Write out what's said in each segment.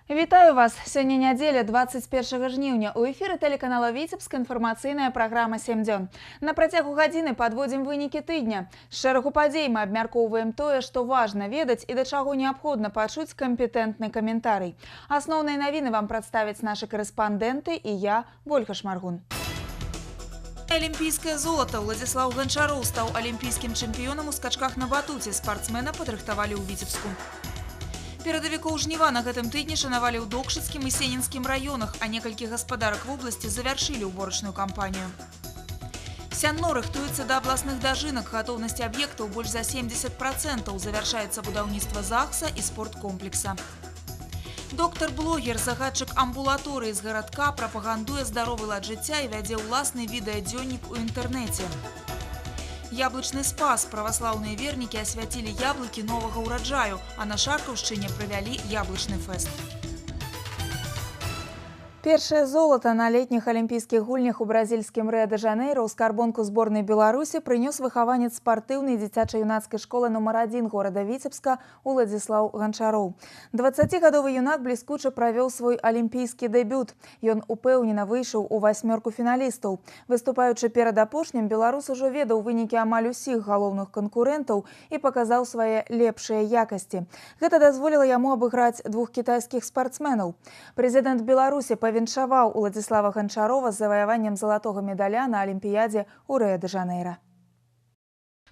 Вітаю вас! Сёння нядзеля 21 жніўня. У эфіры тэлеканала Віцебск інфармацыйная праграма 7 дзён. На працягу гадзіны падводзім вынікі тыдня. З шэрагу падзей мы абмяркоўваем тое, што важна ведаць і да чаго неабходна пачуць кампетэнтны каментарый. Асноўныя навіны вам прадставяць нашы корэспандэнты і я, Вольга Шмаргун. Алімпійскае золата. Владзіслаў Ганчароў стаў алімпійскім чэмпіёнам у скачках на батуце. Спартсмена падрыхтавалі ў Віцебску. Перадавікоў жніва на гэтым тыдні шанавалі ў Докшыцкім і Сенінскім раёнах, а некалькі гаспадарак вобласці завяршылі ўборачную кампанію. Сянно рыхтуецца да абласных дажынак, гатоўнасці аб'ектаў больш за 70%, завяршаецца будаўніцтва ЗАГСа і спорткомплекса. Доктар-блогер, загадчык амбулаторыі з гарадка прапагандуе здаровы лад жыцця і вядзе ўласны відэадзённік у інтэрнэце. Яблычны спас. Праваслаўныя вернікі асвяцілі яблыкі новага ўраджаю, а на Шаркаўшчыне правялі яблычны фэст. Першае золата на летніх алімпійскіх гульнях у бразільскім Рыа-дэ-Жанэйра ў скарбонку зборнай Беларусі прынёс выхаванец спартыўнай дзіцяча-юнацкай школы нумар 1 горада Віцебска Владзіслаў Ганчароў. 20-гадовы юнак бліскуча правёў свой алімпійскі дэбют. Ён упэўнена выйшаў у 8 фіналістаў. Выступаючы перад апошнім, беларус ужо ведаў вынікі амаль усіх галоўных канкурэнтаў і паказаў свае лепшыя якасці. Гэта дазволіла яму абыграць двух кітайскіх спартсменаў. Прэзідэнт Беларусі павіншаваў Владзіслава Ганчарова з заваяваннем залатога медаля на алімпіядзе ў Рыа-дэ-Жанэйра.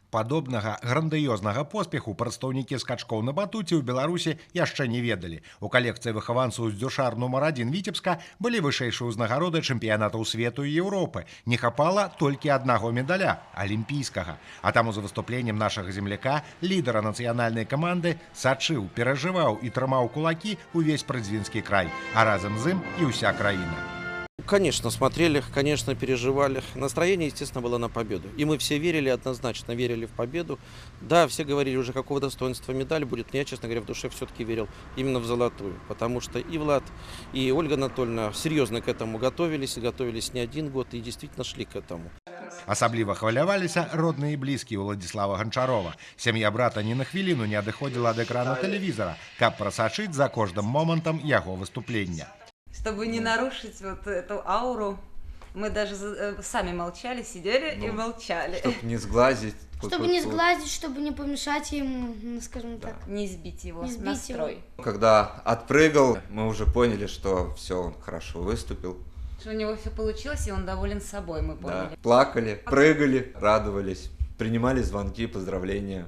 Падобнага грандыёзнага поспеху прадстаўнікі скачкоў на батуце ў Беларусі яшчэ не ведалі. У калекцыі выхаванцаў з дзюшар нумар 1 Віцебска былі вышэйшыя ўзнагароды чэмпіянатаў свету і Еўропы. Не хапала толькі аднаго медаля – алімпійскага. А таму за выступленнем нашага земляка, лідара нацыянальнай каманды, сачыў, перажываў і трымаў кулакі увесь прыдзвінскі край, а разам з ім і ўся краіна. Конечно, смотрели, конечно, переживали. Настроение, естественно, было на победу. И мы все верили, однозначно верили в победу. Да, все говорили уже, какого достоинства медаль будет. Но я, честно говоря, в душе все-таки верил именно в золотую. Потому что и Влад, и Ольга Анатольевна серьезно к этому готовились. И готовились не один год, и действительно шли к этому. Асабліва хваляваліся родныя і блізкія Владзіслава Ганчарова. Сям'я брата ні на хвіліну не адыходзіла ад экрана тэлевізара, каб прасачыць за кожным момантам яго выступлення. Чтобы не нарушить вот эту ауру, мы даже сами молчали, сидели и молчали. Чтобы не сглазить. Чтобы не сглазить, чтобы не помешать ему, скажем так. Не сбить его настрой. Когда отпрыгал, мы уже поняли, что все, он хорошо выступил. Что у него все получилось, и он доволен собой, мы поняли. Да. Плакали, прыгали, радовались, принимали звонки, поздравления.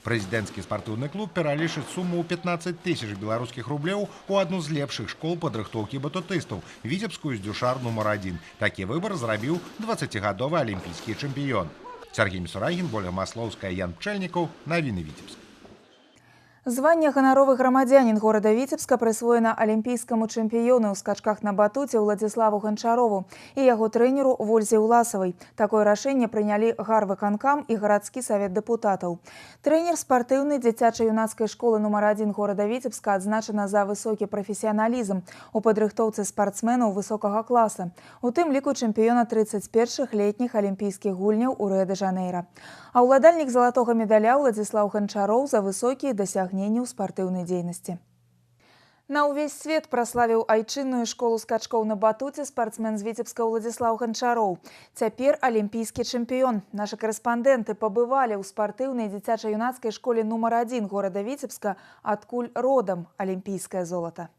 Прэзідэнцкі спартыўны клуб пералічыць суму ў 15 000 беларускіх рублёў у адну з лепшых школ падрыхтоўкі батутыстаў – Віцебскую з дзюшар нумар 1. Такі выбар зрабіў 20-гадовы алімпійскі чэмпіён. Сергей Мисурагин, Ольга Маслоўская, Ян Пчэльнікаў. Навіны Віцебск. Званне ганаровы грамадзянін горада Віцебска прысвоена алімпійскаму чэмпіёну ў скачках на батуце Владзіславу Ганчарову і яго трэнеру Вользе Ўласавай. Такое рашэнне прынялі гарвыканкам і гарадскі савет дэпутатаў. Трэнер спартыўнай дзіцяча-юнацкай школы нумар 1 горада Віцебска адзначана за высокі прафесіяналізм у падрыхтоўцы спартсменаў высокага класа, у тым ліку чэмпіёна 31-х летніх алімпійскіх гульняў у Рыа-дэ-Жанэйра. А ўладальнік залатога медаля Владзіслаў Ганчароў за высокія дасягненні ў спартыўнай дзейнасці. На ўвесь свет праславіў айчынную школу скачкоў на батуце спартсмен з Віцебска Владзіслаў Ганчароў. Цяпер алімпійскі чэмпіён. Нашы корэспандэнты пабывалі ў спартыўнай дзіцяча-юнацкай школе нумар 1 горада Віцебска, адкуль родам алімпійскае золата.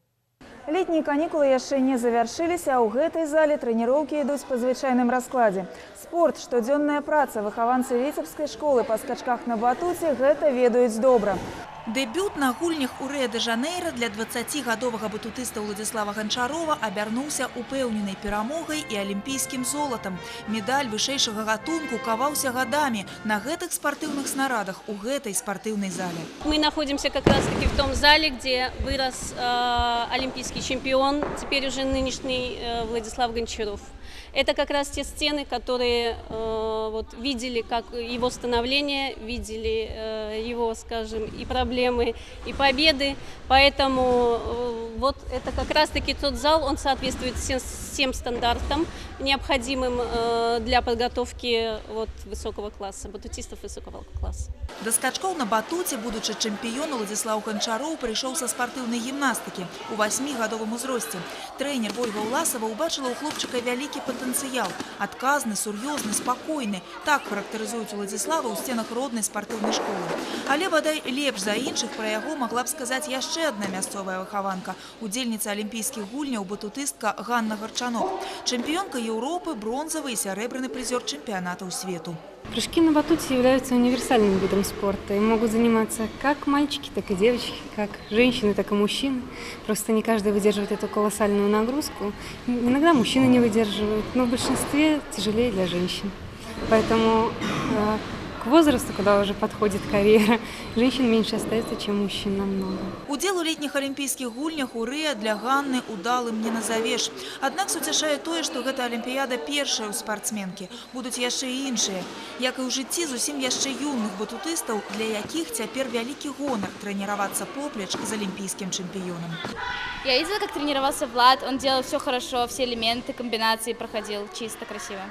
Летнія канікулы яшчэ не завяршыліся, а ў гэтай зале трэніроўкі ідуць па звычайным раскладзе. Спорт, штодзённая праца, выхаванцы Віцебскай школы па скачках на батуце гэта ведаюць добра. Дэбют на гульнях у Рыа-дэ-Жанэйра для 20-гадовага батутыста Владзіслава Ганчарова абярнуўся упэўненай перамогай і алімпійскім золатам. Медаль вышэйшага гатунку каваўся гадамі на гэтых спартыўных снарадах у гэтай спартыўнай зале. Мы находимся как раз-таки в том зале, где вырос олимпийский чемпион, теперь уже нынешний Владислав Гончаров. Это как раз те стены, которые вот, видели как его становление, видели его, скажем, и проблемы, и победы. Поэтому вот это как раз-таки тот зал, он соответствует всем стандартам, необходимым для подготовки вот, высокого класса, батутистов высокого класса. Да скачкоў на батуце будучы чэмпіён Уладзіслаў Ганчароў прыйшоў са спартыўнай гімнастыкі у 8-гадовым узросце. Трэнер Ольга Уласава ўбачыла ў хлопчыка вялікі патэнцыял. Адказны, сур'ёзны, спакойны. Так характарызуюць Уладзіслава ў сценах роднай спартыўнай школы. Але бадай лепш за іншых пра яго магла б сказаць яшчэ адна мясцовая выхаванка, удзельніца алімпійскіх гульняў батутыстка Ганна Гарчанок. Чэмпіёнка Еўропы, бронзавы і сярэбраны прызёр чэмпіянатаў свету. Прыжки на батуте являются универсальным видом спорта и могут заниматься как мальчики, так и девочки, как женщины, так и мужчины. Просто не каждый выдерживает эту колоссальную нагрузку. Иногда мужчины не выдерживают, но в большинстве тяжелее для женщин. Поэтому к возрасту, когда уже подходит карьера, женщин меньше остается, чем мужчин намного. Удзел у летніх алімпійскіх гульнях у Рыа для Ганны удалым не назавеш. Аднак суцяшае тое, што гэта алімпіяда першая ў спартсменкі. Будуць яшчэ і іншыя. Як і ў жыцці зусім яшчэ юных батутыстаў, для якіх цяпер вялікі гонар трэніравацца поплеч з алімпійскім чэмпіёнам. Я видела, как тренировался Влад, он делал все хорошо, все элементы, комбинации проходил чисто, красиво.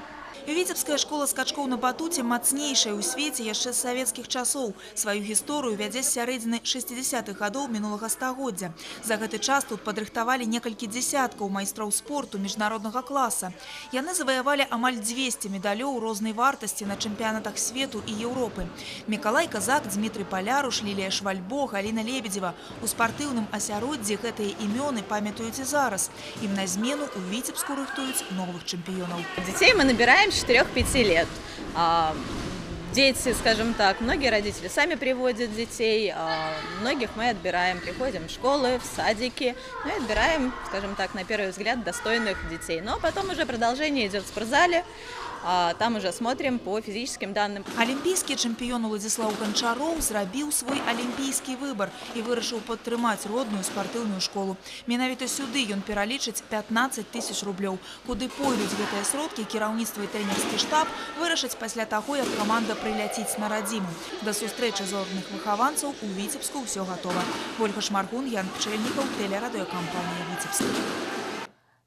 Віцебская школа скачкоў на батуце мацнейшая ў свеце яшчэ з савецкіх часоў. Сваю гісторыю вядзе з сярэдзіны 60-х гадоў мінулага стагоддзя. За гэты час тут падрыхтавалі некалькі дзесяткаў майстроў спорту міжнароднага класа. Яны заваявалі амаль 200 медалёў рознай вартасці на чэмпіянатах свету і Еўропы. Мікалай Казак, Дмітрый Паляруш, Лілія Швальбо, Галіна Лебедзева. У спартыўным асяроддзі гэтыя імёны памятаюць і зараз. Ім на змену ў Віцебску рыхтуюць новых чэмпіёнаў. Детей мы набираем 4-5 лет. Дети, скажем так, многие родители сами приводят детей, многих мы отбираем, приходим в школы, в садики, ну и отбираем, скажем так, на первый взгляд достойных детей. Но потом уже продолжение идет в спортзале, там уже смотрим по физическим данным. Алімпійскі чэмпіён Уладзіслаў Ганчароў зрабіў свой алімпійскі выбар і вырашыў падтрымаць родную спартыўную школу. Менавіта сюды ён пералічыць 15 000 рублёў. Куды пойдуць гэтыя сродкі, кіраўніцтва і трэнерскі штаб вырашаць пасля таго, як каманда прыляціць на радзіму. Да сустрэчы зорных выхаванцаў у Віцебску ўсё гатова. Ольга Шмаргун, Ян Пчэльнікаў, тэлерадыёкампанія «Віцебск».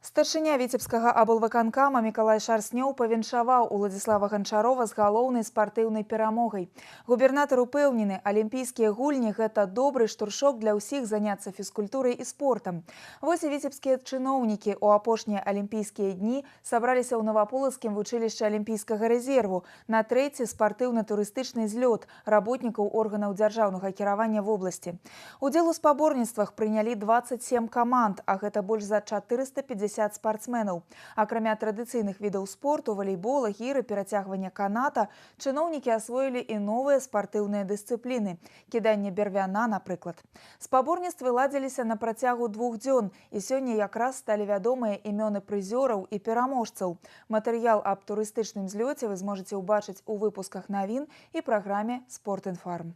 Старшыня Віцебскага аблвыканкама Мікалай Шарснёў павіншаваў Уладзіслава Ганчарова з галоўнай спартыўнай перамогай. Губернатар упэўнены, алімпійскія гульні – гэта добры штуршок для ўсіх заняцца фізкультурай і спортам. Вось і віцебскія чыноўнікі ў апошнія алімпійскія дні сабраліся ў Наваполацкім вучылішчы алімпійскага рэзерву на трэці спартыўна-турыстычны злёт работнікаў органаў дзяржаўнага кіравання вобласці. Удзел у спаборніцтвах прынялі 27 каманд, а гэта больш за 450 спартсменаў. Акрамя традыцыйных відаў спорту, валейбола, гіры, перацягвання каната, чыноўнікі асвоілі і новыя спартыўныя дысцыпліны. Кіданне бервяна, напрыклад. Спаборніцтвы ладзіліся на працягу 2 дзён, і сёння якраз сталі вядомыя імёны прызёраў і пераможцаў. Матэрыял аб турыстычным злёце вы зможаце ўбачыць у выпусках навін і праграме «Спортинфарм».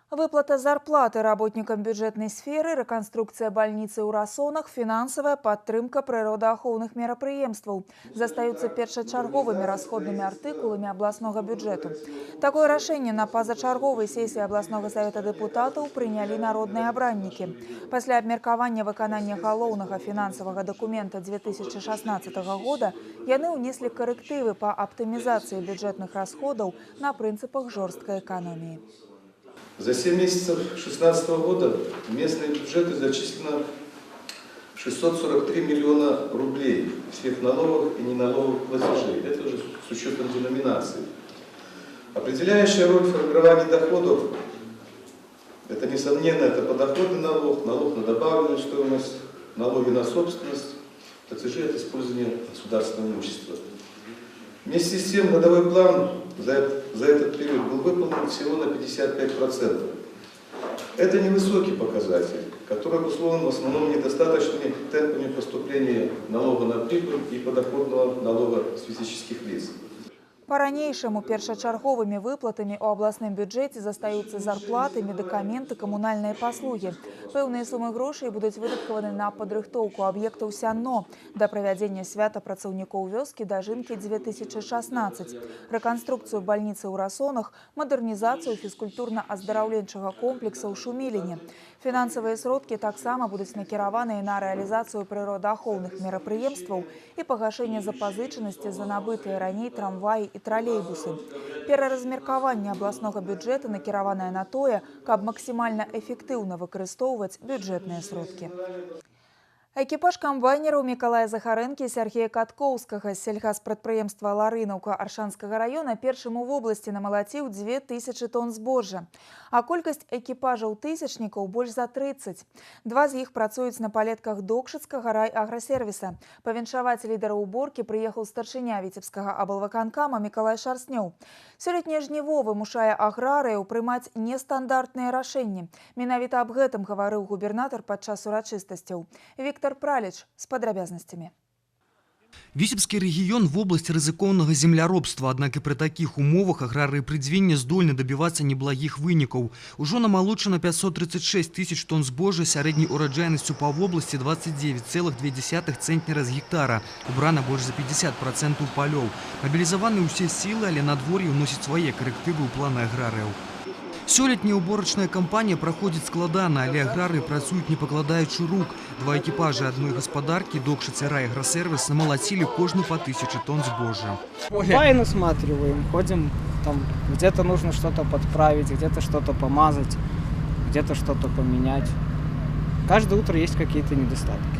Выплата зарплаты работникам бюджетной сферы, реконструкция больницы ў Расонах, фінансавая падтрымка прыродаахоўных мерапрыемстваў застаюцца першачарговымі расходнымі артыкуламі абласнога бюджэту. Такое рашэнне на пазачарговай сесіі абласнога савета дэпутатаў прынялі народныя абраннікі. Пасля абмеркавання выканання галоўнага фінансавага дакумента 2016 года яны ўнеслі карэктывы па аптымізацыі бюджэтных расходаў на прынцыпах жорсткай эканоміі. За 7 месяцев 2016 года в местные бюджеты зачислено 643 миллиона рублей всех налоговых и неналоговых платежей. Это уже с учетом деноминации. Определяющая роль в формировании доходов – это, несомненно, это подоходный налог, налог на добавленную стоимость, налоги на собственность, платежи от использования государственного имущества. Вместе с тем, годовой план за этот период был выполнен всего на 55%. Это невысокий показатель, который обусловлен в основном недостаточными темпами поступления налога на прибыль и подоходного налога с физических лиц. По-ранейшаму першачарговымі выплатамі ў абласным бюджэце застаюцца зарплаты, медыкаменты, камунальныя паслугі. Пэўныя сумы грошай будуць выдаткаваны на падрыхтоўку аб'ектаў сянно да правядзення свята працаўнікоў вёскі дажынкі 2016, рэканструкцыю бальніцы ў Расонах, мадэрнізацыю фізкультурна-аздараўленчага комплекса ў Шуміліне. Фінансавыя сродкі таксама будуць накіраваныя на рэалізацыю прыродаахоўных мерапрыемстваў і пагашэнне запазычанасці за набытыя раней трамваі і тралейбусы. Пераразмеркаванне абласнога бюджэта накіраванае на тое, каб максімальна эфектыўна выкарыстоўваць бюджэтныя сродкі. Экіпаж камбайнераў Мікалая Захарэнкі і Сергея Каткоўскага з сельгаспрадпрыемства Ларынаўка Аршанскага района першым у вобласці намалаціў 2000 тонн збожжа. А колькасць экіпажаў тысячнікаў больш за 30. Два з іх працуюць на палетках Докшыцкага райаграсервіса. Павіншаваць лідара уборкі прыехаў старшыня Віцебскага аблвыканкама Мікалай Шарстнёў. Сёлетняе жніво вымушае аграрыяў прымаць нестандартныя рашэнні. Менавіта аб гэтым гаварыў губернатар падчас урачыстасцяў. Виктор Праліч з падрабязнасцямі. Витебский регион в области рызыкоўнага земляробства, однако при таких умовах аграрии придзвіння здольны добиваться неблагих выников. Ужо намалочено 536 тысяч тонн збожжа сярэдняй ураджайнасцю по области 29,2 центнера з гектара. Убрано больше за 50% полёў. Мобилизованы все силы, але надвор'е вносит свои коррективы ў планы аграрыяў. Сёлетняя уборочная кампанія праходзіць складана, але аграрыі працуюць не пакладаючы рук. Два экіпажы адной гаспадаркі Докшыц і райаграсервіс намалацілі кожны по 1000 тонн збожжа. Комбайн осматриваем, ходим, там где-то нужно что-то подправить, где-то что-то помазать, где-то что-то поменять. Каждое утро есть какие-то недостатки.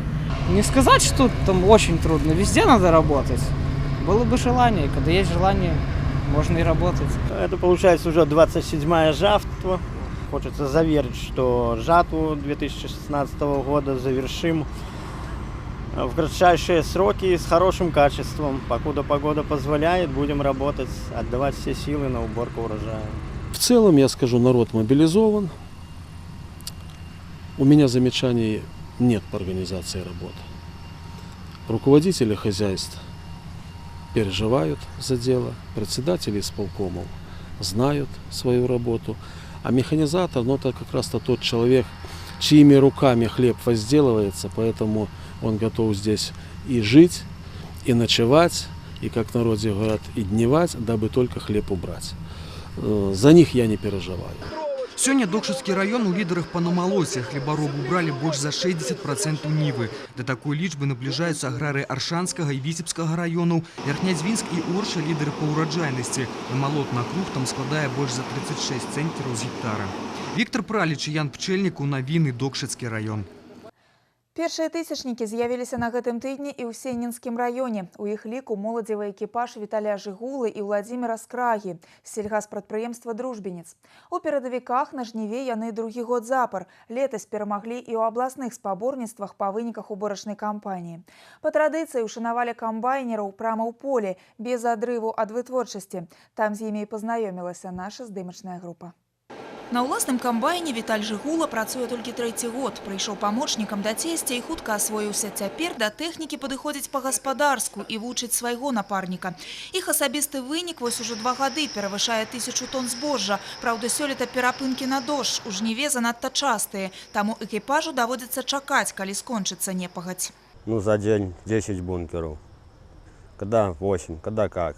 Не сказать, что там очень трудно, везде надо работать. Было бы желание, когда есть желание, можно и работать. Это получается уже 27-я жатва. Хочется заверить, что жатву 2016 года завершим в кратчайшие сроки с хорошим качеством. Покуда погода позволяет, будем работать, отдавать все силы на уборку урожая. В целом, я скажу, народ мобилизован. У меня замечаний нет по организации работы. Руководители хозяйств переживают за дело, председатели исполкомов знают свою работу, а механизатор, ну, это как раз тот человек, чьими руками хлеб возделывается, поэтому он готов здесь и жить, и ночевать, и, как в народе говорят, и дневать, дабы только хлеб убрать. За них я не переживаю. Сёння Докшыцкі район у лідарах па намалосе. Хлебаробы убрали больш за 60% нівы. Да такой лічбы набліжаюцца аграрыі Аршанскага і Віцебскага раёнаў. Верхнядзвінск і Орша лідары па ўраджайнасці. Намалот на круг там складае больш за 36 цэнтнераў з гектара. Віктор Праліч і Ян Пчэльнік, навіны, Докшыцкі район. Першыя тысячнікі з'явіліся на гэтым тыдні і ў Сенінскім раёне. У іх ліку моладзевы экіпаж Віталія Жыгулы і Владзіміра Скрагі з сельгаспрадпрыемства «Дружбінец». У перадавіках на жніве яны другі год запар. Летась перамаглі і ў абласных спаборніцтвах па выніках уборачнай кампаніі. Па традыцыі ушанавалі камбайнераў прама ў полі, без адрыву ад вытворчасці. Там з імі і пазнаёмілася наша здымачная група. На ўласным камбайне Віталь Жыгула працуе толькі 3-й год. Прыйшоў памочнікам да цесця і хутка асвоіўся. Цяпер да тэхнікі падыходзіць па-гаспадарску і вучыць свайго напарніка. Іх асабісты вынік вось ужо 2 гады перавышае 1000 тонн збожжа. Праўда, сёлета перапынкі на дождж у жніве занадта частыя. Таму экіпажу даводзіцца чакаць, калі скончыцца непагадзь. Ну, за день 10 бункеров. Когда 8, когда как.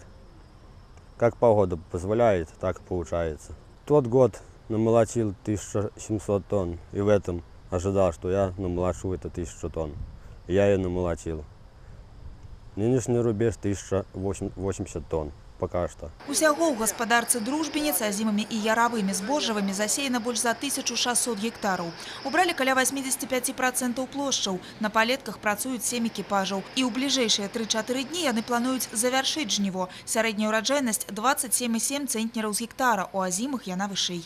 Как погода позволяет, так и получается. Тот год намолотил 1700 тонн, и в этом ожидал, что я намолочу это 1000 тонн. И я ее намолотил. Нынешний рубеж 1080 тонн. Пока что. Усяго ў гаспадарцы «Дружбінец» азімымі і яравымі збожжавымі засеяна больш за 1600 гектараў. Убралі каля 85% плошчаў. На палетках працуюць 7 экіпажаў. І ў бліжэйшыя 3-4 дні яны плануюць завяршыць жніво. Сярэдняя ўраджайнасць 27,7 цэнтнераў з гектара. У азімых яна вышэй.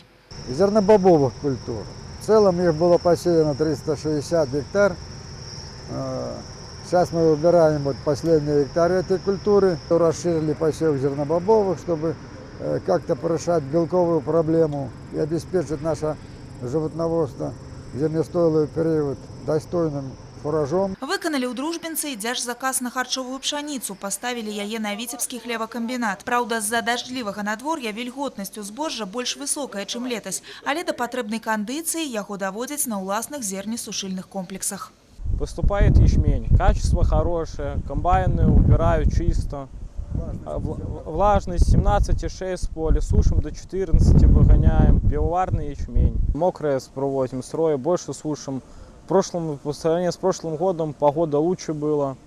Зернобобовых культур. В целом их было посеяно 360 гектар. Сейчас мы выбираем вот последние гектары этой культуры. Расширили посев зернобобовых, чтобы как-то порешать белковую проблему и обеспечить наше животноводство в зимостойлый период достойным фуражом. Выканалі ў дружбінцы і дзяржзаказ на харчовую пшаніцу, паставілі яе на віцебскі хлебакамбінат. Праўда, з-за дажджлівага надвор'я вільготнасць у збожжа больш высокая, чым летась, але да патрэбнай кандыцыі яго даводзяць на ўласных зернесушыльных комплексах. Поступает ячмень, качество хорошее, комбайны убирают чисто. Влажность 17,6 в поле, сушим до 14, выгоняем, пивоварный ячмень. Мокрое проводим, строе больше сушим. По сравнению с прошлым годом погода лучше была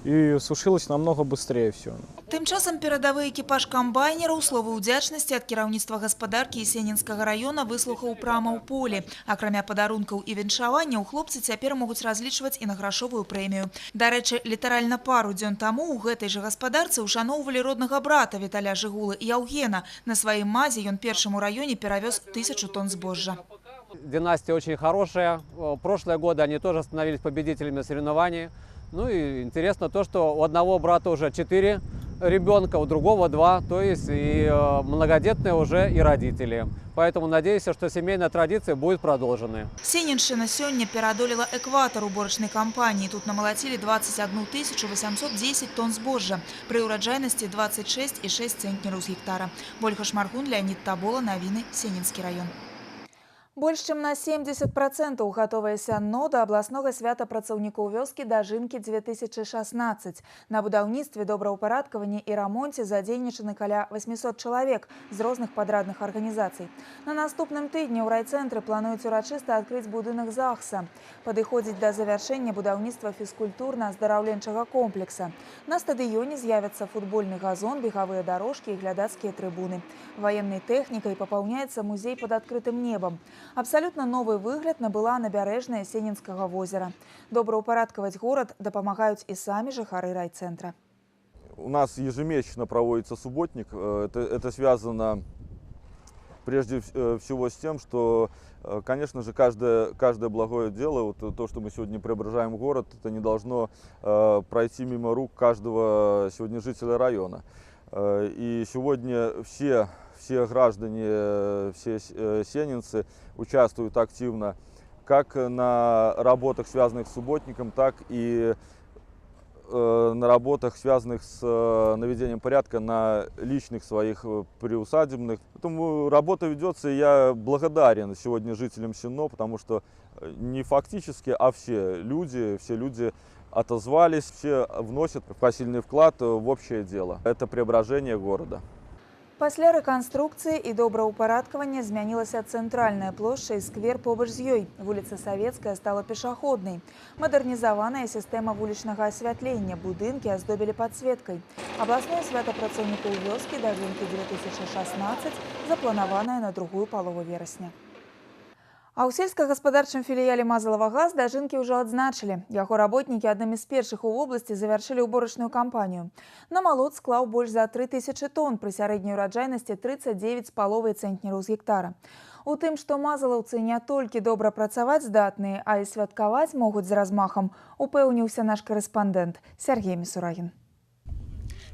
и сушилось намного быстрее все. Тым часам перадавы экіпаж камбайнераў словы ўдзячнасці ад кіраўніцтва гаспадаркі Есенінскага района выслухаў прама ў полі. Акрамя падарункаў і віншаванняў, хлопцы цяпер могуць разлічваць і на грашовую прэмію. Дарэчы, літаральна пару дзён таму ў гэтай жа гаспадарцы ушаноўвалі роднага брата Віталя Жыгулы і Яўгена. На сваім мазе ён першаму раёне перавёз 1000 тонн збожжа. Династия очень хорошая. Прошлые годы они тоже становились победителями соревнований. Ну и интересно то, что у одного брата уже 4 ребенка, у другого 2, то есть и многодетные уже и родители. Поэтому надеюсь, что семейная традиция будет продолжена. Сеніншчына сёння пераадолела экватар уборачнай кампаніі. Тут намалацілі 21 810 тонн збожжа. Пры ўраджайнасці 26,6 цэнтнераў з гектара. Ольга Шмаргун, Леонид Табола, навіны, Сенінскі раён. Больш чым на 70% гатовае сянно да абласнога свята працаўнікоў вёскі дажынкі 2016. На будаўніцтве, добраўпарадкаванні і рамонце задзейнічаны каля 800 чалавек з розных падрадных арганізацый. На наступным тыдні ў райцэнтры плануюць урачыста адкрыць будынак ЗАГСа. Падыходзіць да завяршэння будаўніцтва фізкультурна-аздараўленчага комплекса. На стадыёне з'явяцца футбольны газон, бегавыя дарожкі і глядацкія трыбуны. Ваеннай тэхнікай папаўняецца музей пад адкрытым небам. Абсолютно новый выгляд набыла набярэжная Сенінскага возера. Добраўпарадкаваць город дапамагаюць і самі жыхары райцентра. У нас ежемесячно проводится субботник. Это связано прежде всего с тем, что, конечно же, каждое благое дело, вот то, что мы сегодня преображаем город, это не должно пройти мимо рук каждого сегодня жителя района. И сегодня все граждане, все сенинцы участвуют активно как на работах, связанных с субботником, так и на работах, связанных с наведением порядка на личных своих приусадебных. Поэтому работа ведется, и я благодарен сегодня жителям Сенно, потому что не фактически, а все люди отозвались, все вносят посильный вклад в общее дело. Это преображение города. Пасля рэканструкцыі і добраўпарадкавання змянілася цэнтральная плошча і сквер побач з ёй. Вуліца Савецкая стала пешаходнай. Мадэрнізаваная сістэма вулічнага асвятлення, будынкі аздобілі падсветкай. Абласное свята працаўнікоў вёскі дажынкі 2016 запланаваная на другую палову верасня. А ў сельскагаспадарчым філіяле Мазалава ГАЗ дажынкі ўжо адзначылі. Яго работнікі аднымі з першых у вобласці завяршылі ўборачную кампанію. На малот склаў больш за 3000 тонн пры сярэдняй ураджайнасці 39,5 цэнтнераў з гектара. У тым, што мазалаўцы не толькі добра працаваць здатныя, а і святкаваць могуць з размахам, упэўніўся наш корэспандэнт Сергей Мисурагин.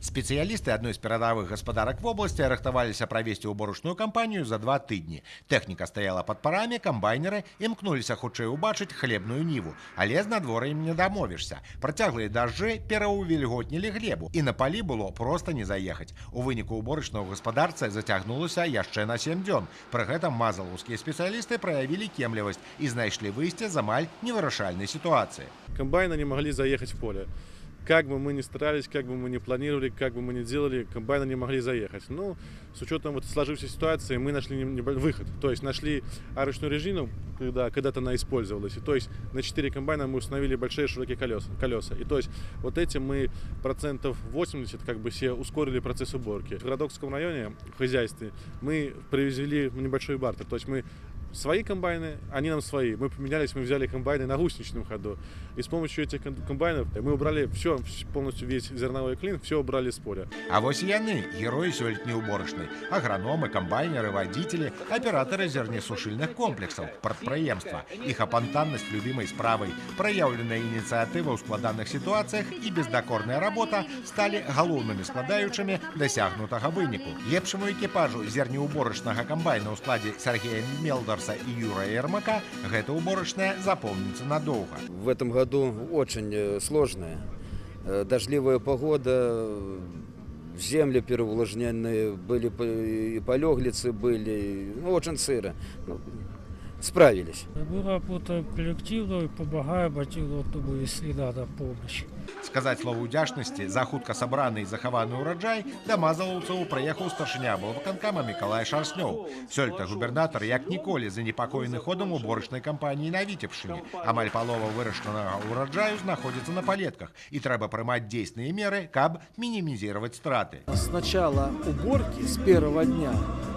Спецыялісты адной з перадавых гаспадарак вобласці рыхтаваліся правесці ўборачную кампанію за 2 тыдні. Тэхніка стаяла пад парамі, камбайнеры імкнуліся хутчэй убачыць хлебную ніву. Але з надвор'ем не дамовішся. Працяглыя дажджы пераўвільготнілі глебу, і на палі было проста не заехаць. У выніку ўборачная ў гаспадарцы зацягнулася яшчэ на 7 дзён. Пры гэтым мазалаўскія спецыялісты праявілі кемлівасць і знайшлі выйсце з амаль невырашальнай сітуацыі. Комбайны не могли заехать в поле. Как бы мы ни старались, как бы мы ни планировали, как бы мы ни делали, комбайны не могли заехать. Ну, с учетом вот сложившейся ситуации, мы нашли выход. То есть нашли арочную резину, когда когда-то она использовалась. И то есть на 4 комбайна мы установили большие широкие колеса. И то есть вот этим мы 80% как бы все ускорили процесс уборки. В Городокском районе, в хозяйстве, мы произвели небольшой бартер. То есть мы свои комбайны, они нам свои. Мы поменялись, мы взяли комбайны на гусеничном ходу. И с помощью этих комбайнов мы убрали все, полностью весь зерновой клин, все убрали с поля. А вось яны, герои сёлетняй уборачнай. Аграномы, комбайнеры, водители, операторы зернесушильных комплексов, прадпрыемства. Их апантанность любимой справой, проявленная инициатива ў складаных ситуациях и бездокорная работа стали галоўнымі складаючымі дасягнутага выніку. Лепшаму экіпажу зернеўборачнага комбайна ў складзе Сергея Мелдарса Сервиса и Юрия Ермака, эта уборочная запомнится надолго. В этом году очень сложная. Дождливая погода, земли переувлажненные, были и полеглицы были, очень сыро. Справились. Мы работаем коллективно и помогаем один одному, если надо помощь. Сказать слово удячности за хутка собраны и захаваны урожай до Мазаловцеву приехал старшиня облвыканкама Миколай Шарснёв. Сёлета губернатор як ніколі занепокоены ходом уборочной кампании на Витебщине. Амаль полова выращенного урожаю находится на палетках, и треба принимать действенные меры, каб минимизировать страты. С начала уборки, с первого дня,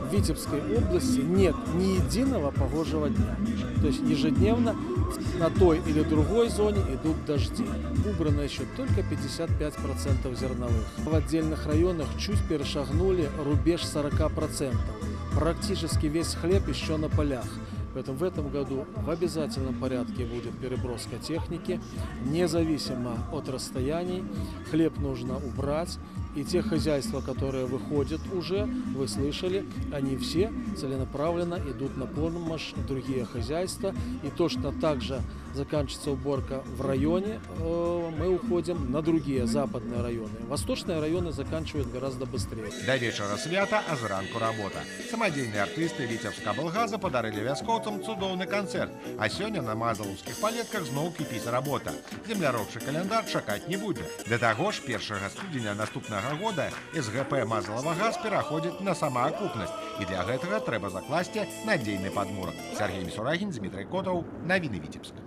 в Витебской области нет ни единого погожего дня. То есть ежедневно на той или другой зоне идут дожди. Убрано еще только 55% зерновых. В отдельных районах чуть перешагнули рубеж 40%. Практически весь хлеб еще на полях. Поэтому в этом году в обязательном порядке будет переброска техники, независимо от расстояний. Хлеб нужно убрать. И те хозяйства, которые выходят уже, вы слышали, они все целенаправленно идут на помощь другие хозяйства. И точно так же заканчивается уборка в районе, мы уходим на другие западные районы. Восточные районы заканчивают гораздо быстрее. До вечера свята, а зранку работа. Самодельные артисты Витебска-Облгаза подарили вяскоўцам цудоўны концерт. А сегодня на мазаловских палетках зноў кіпіць работа. Земляробчы календар чакаць не будзе. До того ж, 1 студзеня наступнага года СГП Мазалова-Газ пераходзіць на самаакупнасць. І для гэтага трэба закласці надзейны падмурак. Сергей Мисурагин, Дмитрий Котов. Навіны Витебска.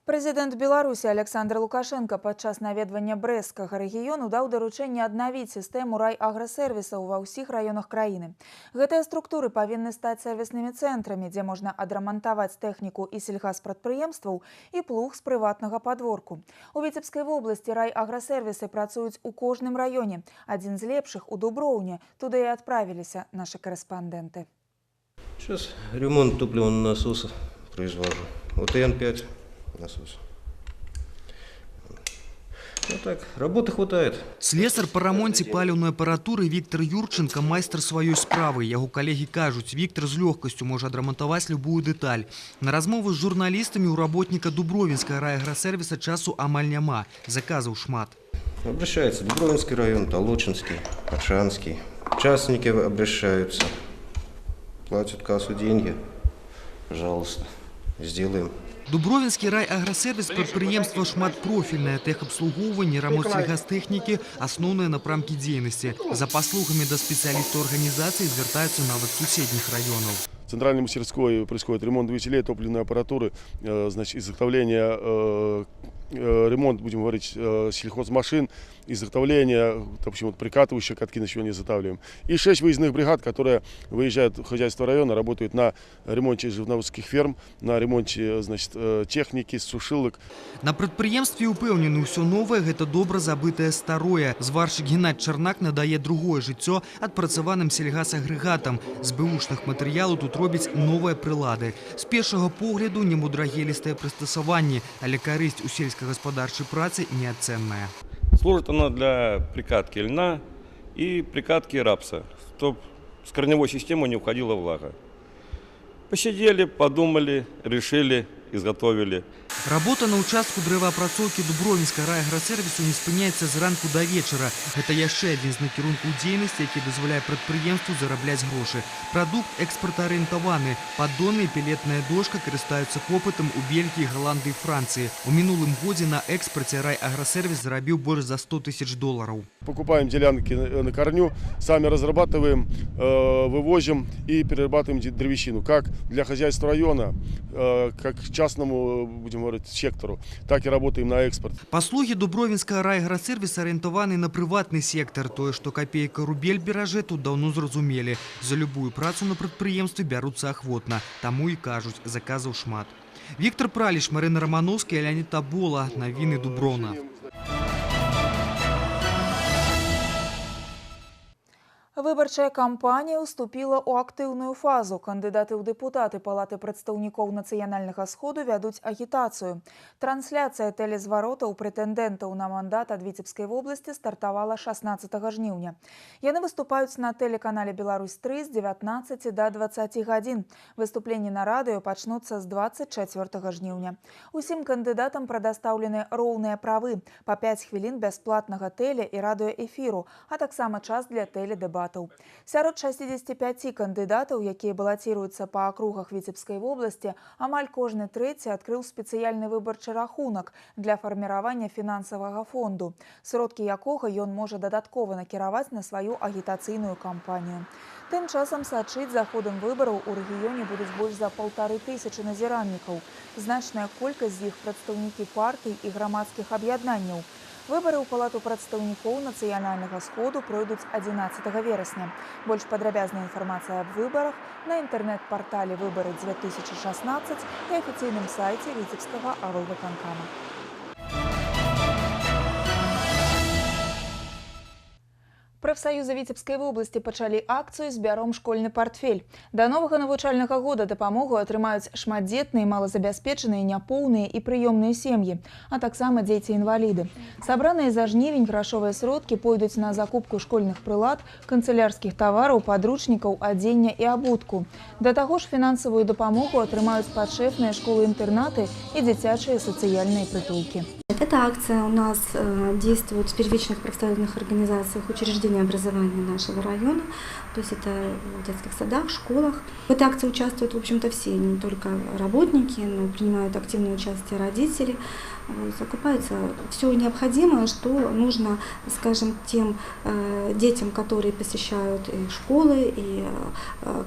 Прэзідэнт Беларусі Александр Лукашенко падчас наведвання брэсцкага рэгіёну даў даручэнне аднавіць сістэму райаграсервісаў ва ўсіх раёнах краіны. Гэтыя структуры павінны стаць сервіснымі цэнтрамі, дзе можна адрамантаваць тэхніку і сельгаспрадпрыемстваў і плуг з прыватнага падворку. У Віцебскай вобласці райаграсервісы працуюць у кожным раёне. Адзін з лепшых у Дуброўні. Туды і адправіліся нашы корэспандэнты. Сейчас ремонт топливного насоса произвожу. УТН-5 насос. Ну так, работы хватает. Слесар по ремонте паліўнай апаратуры Віктор Юрченко майстар сваёй справы. Яго калегі кажуць, Віктор з лёгкасцю можа адрамантаваць любую дэталь. На размову з журналістамі у работніка Дубровінскага райаграсервіса часу амаль няма. Заказаў шмат. Обращается Дубровинский район, Толочинский, Аршанский. Частники обращаются, платят кассу деньги. Пожалуйста, сделаем. Дубровінскі райаграсервіс прадпрыемства шматпрофільнае, тэхабслугоўванне, рамонт сельгастэхнікі – асноўныя напрамкі дзейнасці. За паслугамі да спецыялістаў арганізацыі звяртаюцца нават суседніх раёнаў. В центральной мастерской происходит ремонт двигателей, топливной аппаратуры, значит, изготовление, ремонт, будем говорить, сельхозмашин, изготовление, допустим, вот прикатывающие катки на сегодня изготавливаем. И 6 выездных бригад, которые выезжают в хозяйство района, работают на ремонте животноводских ферм, на ремонте, значит, техники, сушилок. На прадпрыемстве упэўнены ўсё новае, гэта добра забытае старое. Зваршчык Геннадзь Чарнак надае другое жыццё адпрацаваным сельгасагрэгатам. З бэушных матэрыялаў тут робяць новыя прылады. З першага погляду немудрагелістае прыстасаванне, але карысць у сельскагаспадарчай працы неацэнная. Служит она для прикатки льна и прикатки рапса, чтобы с корневой системы не уходила влага. Посидели, подумали, решили, изготовили. Работа на участку дрэваапрацоўкі Дубровінскага райаграсервісу не спыняецца з ранку да вечара. Гэта яшчэ адзін з накірункаў дзейнасці, які дазваляе прадпрыемству зарабляць грошы. Прадукт экспартаарыентаваны. Паддоны і пелетная дошка карыстаюцца попытам у Бельгіі, Галандыі, Францыі. У мінулым годзе на экспарце райаграсервіс зарабіў больш за $100 000. Покупаем делянки на корню, сами разрабатываем, вывозим и перерабатываем древесину. Как для хозяйства района, как частному, будем говорить, сектору, так и работаем на экспорт. Паслугі Дубровінскага райаграсервіса арыентаваны на прыватны сектор. Тое, што капейка рубель беражэ, тут даўно зразумелі. За любую працу на прадпрыемстве бяруцца ахвотна. Таму і кажуць, заказаў шмат. Віктор Праліш, Марына Рамановская, Леонид Табола. Навіны Дуброна. В Выбарчая кампанія ўступіла ў актыўную фазу. Кандыдаты ў дэпутаты Палаты прадстаўнікоў Нацыянальнага сходу вядуць агітацыю. Трансляцыя тэлезваротаў прэтэндэнтаў на мандат ад Віцебскай вобласці стартавала 16 жніўня. Яны выступаюць на тэлеканале «Беларусь-3» з 19 до 20 гадзін. Выступленні на радыё пачнуцца з 24 жніўня. Усім кандыдатам прадастаўлены роўныя правы, па 5 хвілін бясплатнага тэле- і радыёэфіру, а таксама час для тэледэбатаў. Сярод 65 кандыдатаў, якія балаціруюцца па акругах Віцебскай вобласці, амаль кожны трэці адкрыў спецыяльны выбарчы рахунак для фарміравання фінансавага фонду, сродкі якога ён можа дадаткова накіраваць на сваю агітацыйную кампанію. Тым часам сачыць за ходам выбараў у рэгіёне будуць больш за 1500 назіраннікаў. Значная колькасць з іх прадстаўнікі партый і грамадскіх аб'яднанняў. Выбары ў Палату прадстаўнікоў Нацыянальнага сходу пройдуць 11 верасня. Больш падрабязная інфармацыя аб выбарах на інтэрнэт-партале «Выбары-2016» і афіцыйным сайце Віцебскага аблвыканкама. Прафсаюзы Віцебскай вобласці пачалі акцыю «Збяром школьны партфель». Да новага навучальнага года дапамогу атрымаюць шматдзетныя, малазабяспечаныя, няпоўныя і прыёмныя сем'і, а таксама дзеці-інваліды. Сабраныя за жнівень грашовыя сродкі пойдуць на закупку школьных прылад, канцылярскіх тавараў, падручнікаў, адзення і абутку. Да таго ж фінансавую дапамогу атрымаюць падшэфныя школы-інтэрнаты і дзіцячыя сацыяльныя прытулкі. Эта акция у нас действует в первичных профсоюзных организациях учреждений образования нашего района, то есть это в детских садах, школах. В этой акции участвуют, в общем-то, все, не только работники, но принимают активное участие родители. Закупается все необходимое, что нужно, скажем, тем детям, которые посещают и школы, и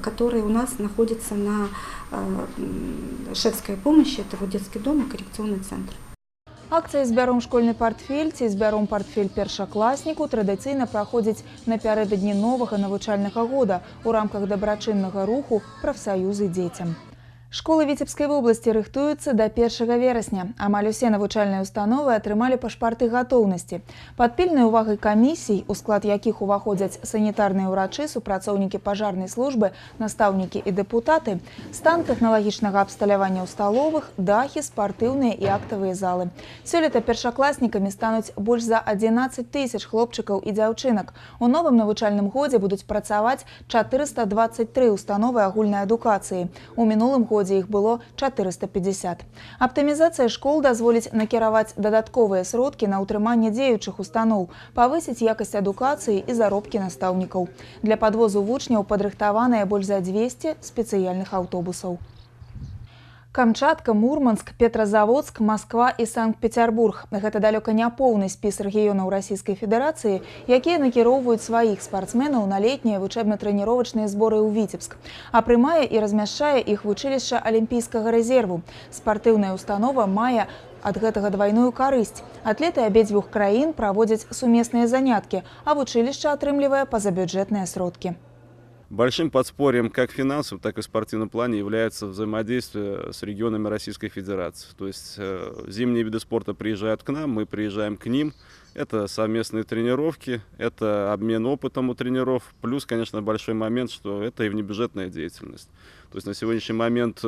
которые у нас находятся на шефской помощи, это вот детский дом и коррекционный центр. Акцыя «Збяром школьны партфель» ці «Збяром партфель першакласніку» традыцыйна праходзіць напярэдадні новага навучальнага года ў рамках дабрачыннага руху «Прафсаюзы дзецям». Школы Віцебскай вобласці рыхтуюцца да 1 верасня. Амаль усе навучальныя установы атрымалі пашпарты гатоўнасці. Пад пільнай увагай камісій, у склад якіх уваходзяць санітарныя ўрачы, супрацоўнікі пажарнай службы, настаўнікі і дэпутаты, стан тэхналагічнага абсталявання ў сталовых, дахі, спартыўныя і актавыя залы. Сёлета першакласнікамі стануць больш за 11 000 хлопчыкаў і дзяўчынак. У новым навучальным годзе будуць працаваць 423 установы агульнай адукацыі. У мінулым годзе іх было 450. Аптымізацыя школ дазволіць накіраваць дадатковыя сродкі на ўтрыманне дзеючых устаноў, павысіць якасць адукацыі і заробкі настаўнікаў. Для падвозу вучняў падрыхтаваныя больш за 200 спецыяльных аўтобусаў. Камчатка, Мурманск, Петрозаводск, Москва і Санкт-Петербург. Гэта далёка не поўны спіс рэгіёнаў Расійскай Федэрацыі, якія накіроўваюць сваіх спартсменаў на летнія вучэбна-трэніровачныя зборы ў Віцебск, а прымае і размяшчае іх вучылішча Алімпійскага рэзерву. Спартыўная установа мае ад гэтага двайную карысць. Атлеты абедзвюх краін праводзяць сумесныя заняткі, а вучылішча атрымлівае пазабюджэтныя сродкі. Большим подспорьем как в финансовом, так и в спортивном плане является взаимодействие с регионами Российской Федерации. То есть зимние виды спорта приезжают к нам, мы приезжаем к ним. Это совместные тренировки, это обмен опытом у тренеров. Плюс, конечно, большой момент, что это и внебюджетная деятельность. То есть на сегодняшний момент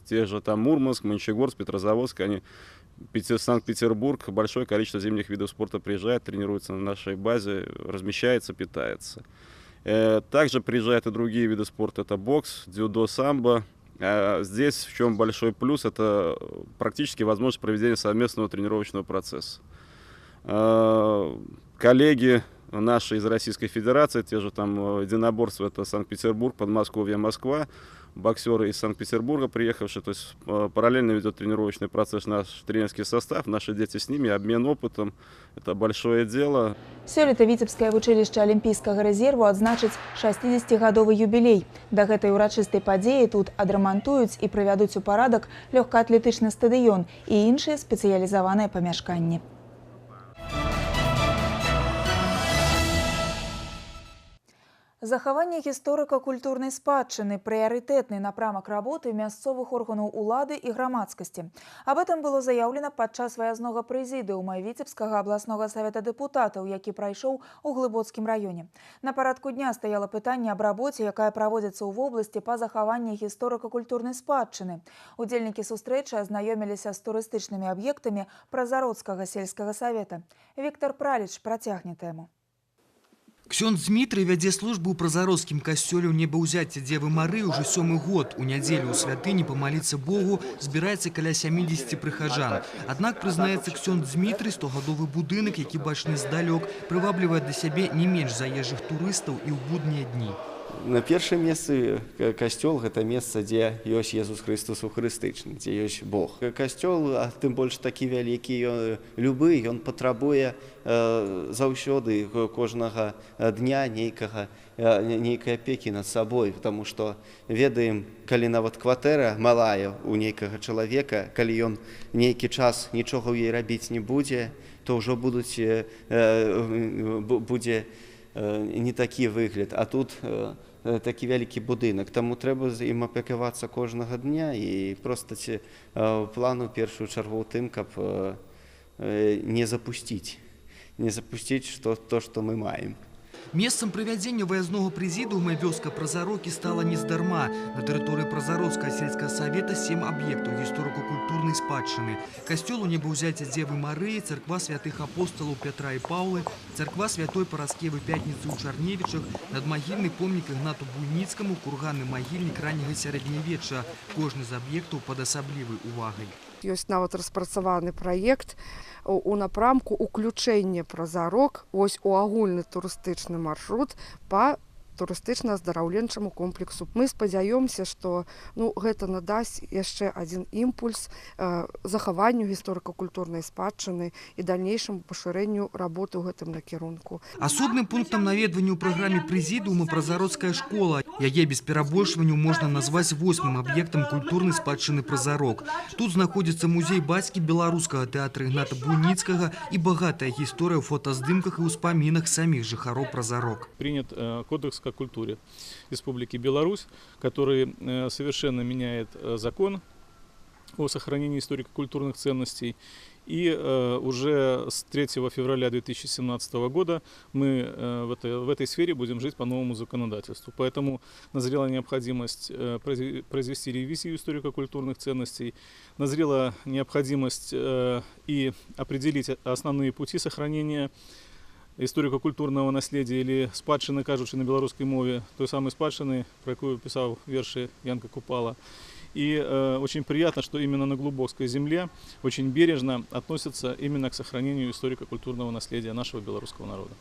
те же там Мурманск, Мончегорск, Петрозаводск, они Санкт-Петербург, большое количество зимних видов спорта приезжает, тренируется на нашей базе, размещается, питается. Также приезжают и другие виды спорта, это бокс, дзюдо, самбо. Здесь в чем большой плюс, это практически возможность проведения совместного тренировочного процесса. Коллеги наши из Российской Федерации, те же там единоборства, это Санкт-Петербург, Подмосковье, Москва, боксеры из Санкт-Петербурга приехавшие, то есть параллельно ведет тренировочный процесс наш тренерский состав, наши дети с ними, обмен опытом, это большое дело. Сёлета Віцебскае вучылішча Алімпійскага рэзерву адзначыць 60-гадовы юбілей. Да гэтай урачыстай падзеі тут адрамантуюць і прывядуць у парадак лёгкаатлетычны стадыён і іншыя спецыялізаваныя памяшканні. Захаванне гісторыка-культурнай спадчыны – прыярытэтны напрамак работы мясцовых органаў улады і грамадскасці. Аб этом было заяўлена падчас выязнога прэзідыума Віцебскага абласнога савета дэпутатаў, які прайшоў у Глыбоцкім раёне. На парадку дня стаяла пытанне аб рабоце, якая праводзіцца ў вобласці па захаванні гісторыка-культурнай спадчыны. Удзельнікі сустрэчы азнаёміліся з турыстычнымі аб'ектамі Празародскага сельскага савета. Віктор Праліч працягне тэму. Ксёндз Дмітрый вядзе службу ў Празародскім касцёле ў Небаўзяцця Дзевы Мары ўжо 7-й год. У нядзелю ў святыні памаліцца Богу збіраецца каля 70 прыхаджан. Аднак, прызнаецца Ксёндз Дмітрый, 100-гадовы будынак, які бачны здалёк, прываблівае да сябе не менш заезжых турыстаў і ў буднія дні. На першым месцы касцёл – гэта месца, дзе ёсць Езус Хрыстос Ухрыстычны, дзе ёсць Бог. Касцёл, а тым больш такі вялікі, любы, ён патрабуе заўсёды кожнага дня нейкай апекі над сабой, потому што ведаем, калі нават кватэра малая у нейкага чалавека, калі ён нейкі час нічога ў ёй рабіць не будзе, то ўжо будзе не такі выгляд, а тут такі вялікі будынак. Таму трэба ім апекавацца кожнага дня і проста плану першую чаргу ў тым, каб не запусціць то, што мы маем. Месцам правядзення выязнога прэзідыума вёска Празарокі стала нездарма. На тэрыторыі Празародскага сельскага савета 7 аб'ектаў гісторыка-культурнай спадчыны. Касцёл у Небаўзяцця Дзевы Марыі, царква святых апосталаў Пятра і Паўлы, царква святой Параскевы Пятніцы ў Чарневічах, надмагільны помнік Ігнату Буйніцкаму, курганны магільнік ранняга сярэднявечча. Кожны з аб'ектаў пад асаблівай увагай. Ёсць нават распрацаваны праект у напрамку уключэння Празарок у агульны турыстычны маршрут па турыстычна-аздараўленчаму комплексу. Мы спадзяёмся, што гэта надасць яшчэ адзін імпульс захаванню гісторыка-культурнай спадчыны і далейшаму пашырэнню работы ў гэтым накірунку. Асобным пунктам наведвання ў праграме прэзідыума Празародская школа. Яе без перабольшванню можна назваць 8-м аб'ектам культурнай спадчыны Празарок. Тут знаходзіцца музей бацькі беларускага тэатра Ігната Буйніцкага і багатая гісторыя ў фотаздымках і ўспамінах саміх жыхароў Празарок. Принят кодекс о культуре Республики Беларусь, который совершенно меняет закон о сохранении историко-культурных ценностей. И уже с 3 февраля 2017 года мы в этой сфере будем жить по новому законодательству. Поэтому назрела необходимость произвести ревизию историко-культурных ценностей, назрела необходимость и определить основные пути сохранения историко-культурного наследия или спадщины, кажучи на белорусской мове, той самой спадщины, про яку писал верши Янка Купала. И очень приятно, что именно на глубокой земле очень бережно относятся именно к сохранению историко-культурного наследия нашего белорусского народа.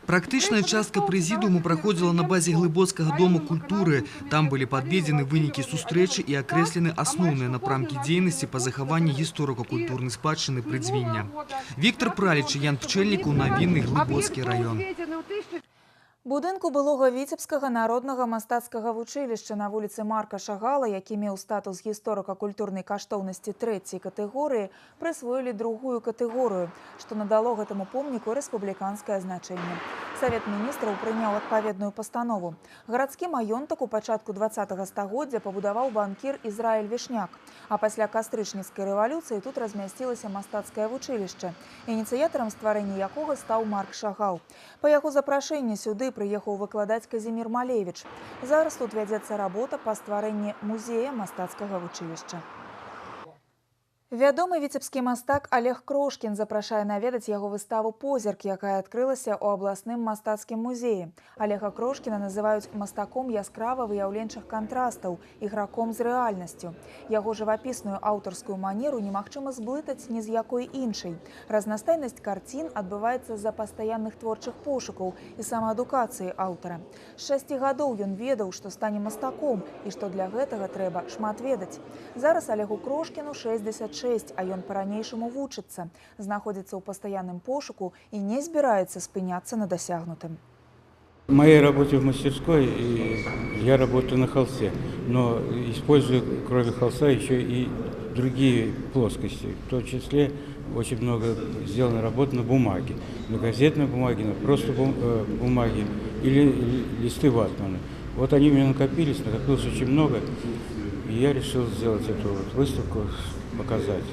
Практычная частка прэзідыуму праходзіла на базе Глыбоцкага дома культуры. Там былі падведзены вынікі сустрэчы і акрэслены асноўныя напрамкі дзейнасці па захаванні гісторыка-культурнай спадчыны Прыдзвіння. Віктор Праліч, Ян Пчэльнікаў, навіны, Глыбоцкі раён. Будынку былога Віцебскага народнага мастацкага вучылішча на вуліцы Марка Шагала, які меў статус гісторыка-культурнай каштоўнасці 3-й катэгорыі, прысвоілі 2-ю катэгорыю, што надало гэтаму помніку рэспубліканскае значэнне. Савет міністраў прыняў адпаведную пастанову. Гарадскі маёнтак у пачатку 20-го стагоддзя пабудаваў банкір Ізраіль Вішняк, а пасля кастрычніцкай рэвалюцыі тут размясцілася мастацкае вучылішча, ініцыятарам стварэння якога стаў Марк Шагал. Па яго запрашэнні сюды прыехаў выкладаць Казімір Малевіч. Зараз тут вядзецца работа па стварэнні музея мастацкага вучылішча. Вядомы віцебскі мастак Олег Крошкін запрашае наведаць яго выставу «Позірк», якая адкрылася ў абласным мастацкім музеі. Олега Крошкіна называюць мастаком яскрава выяўленчых кантрастаў, іграком з рэальнасцю. Яго жывапісную аўтарскую манеру немагчыма зблытаць ні з якой іншай. Разнастайнасць карцін адбываецца з-за пастаянных творчых пошукаў і самаадукацыі аўтара. З 6 гадоў ён ведаў, што стане мастаком і што для гэтага трэба шмат ведаць. Зараз Олегу Крошкіну 66, а ён па-ранейшаму вучыцца, знаходзіцца ў пастаянным пошуку і не збіраецца спыняцца на дасягнутым. В моей работе в мастерской я работаю на холсте, но использую кроме холста еще и другие плоскости, в том числе очень много сделано работы на бумаге, на газетной бумаге, на просто бумаге или листы ватмана. Вот они у меня накопилось очень много, и я решил сделать эту вот выставку, показать.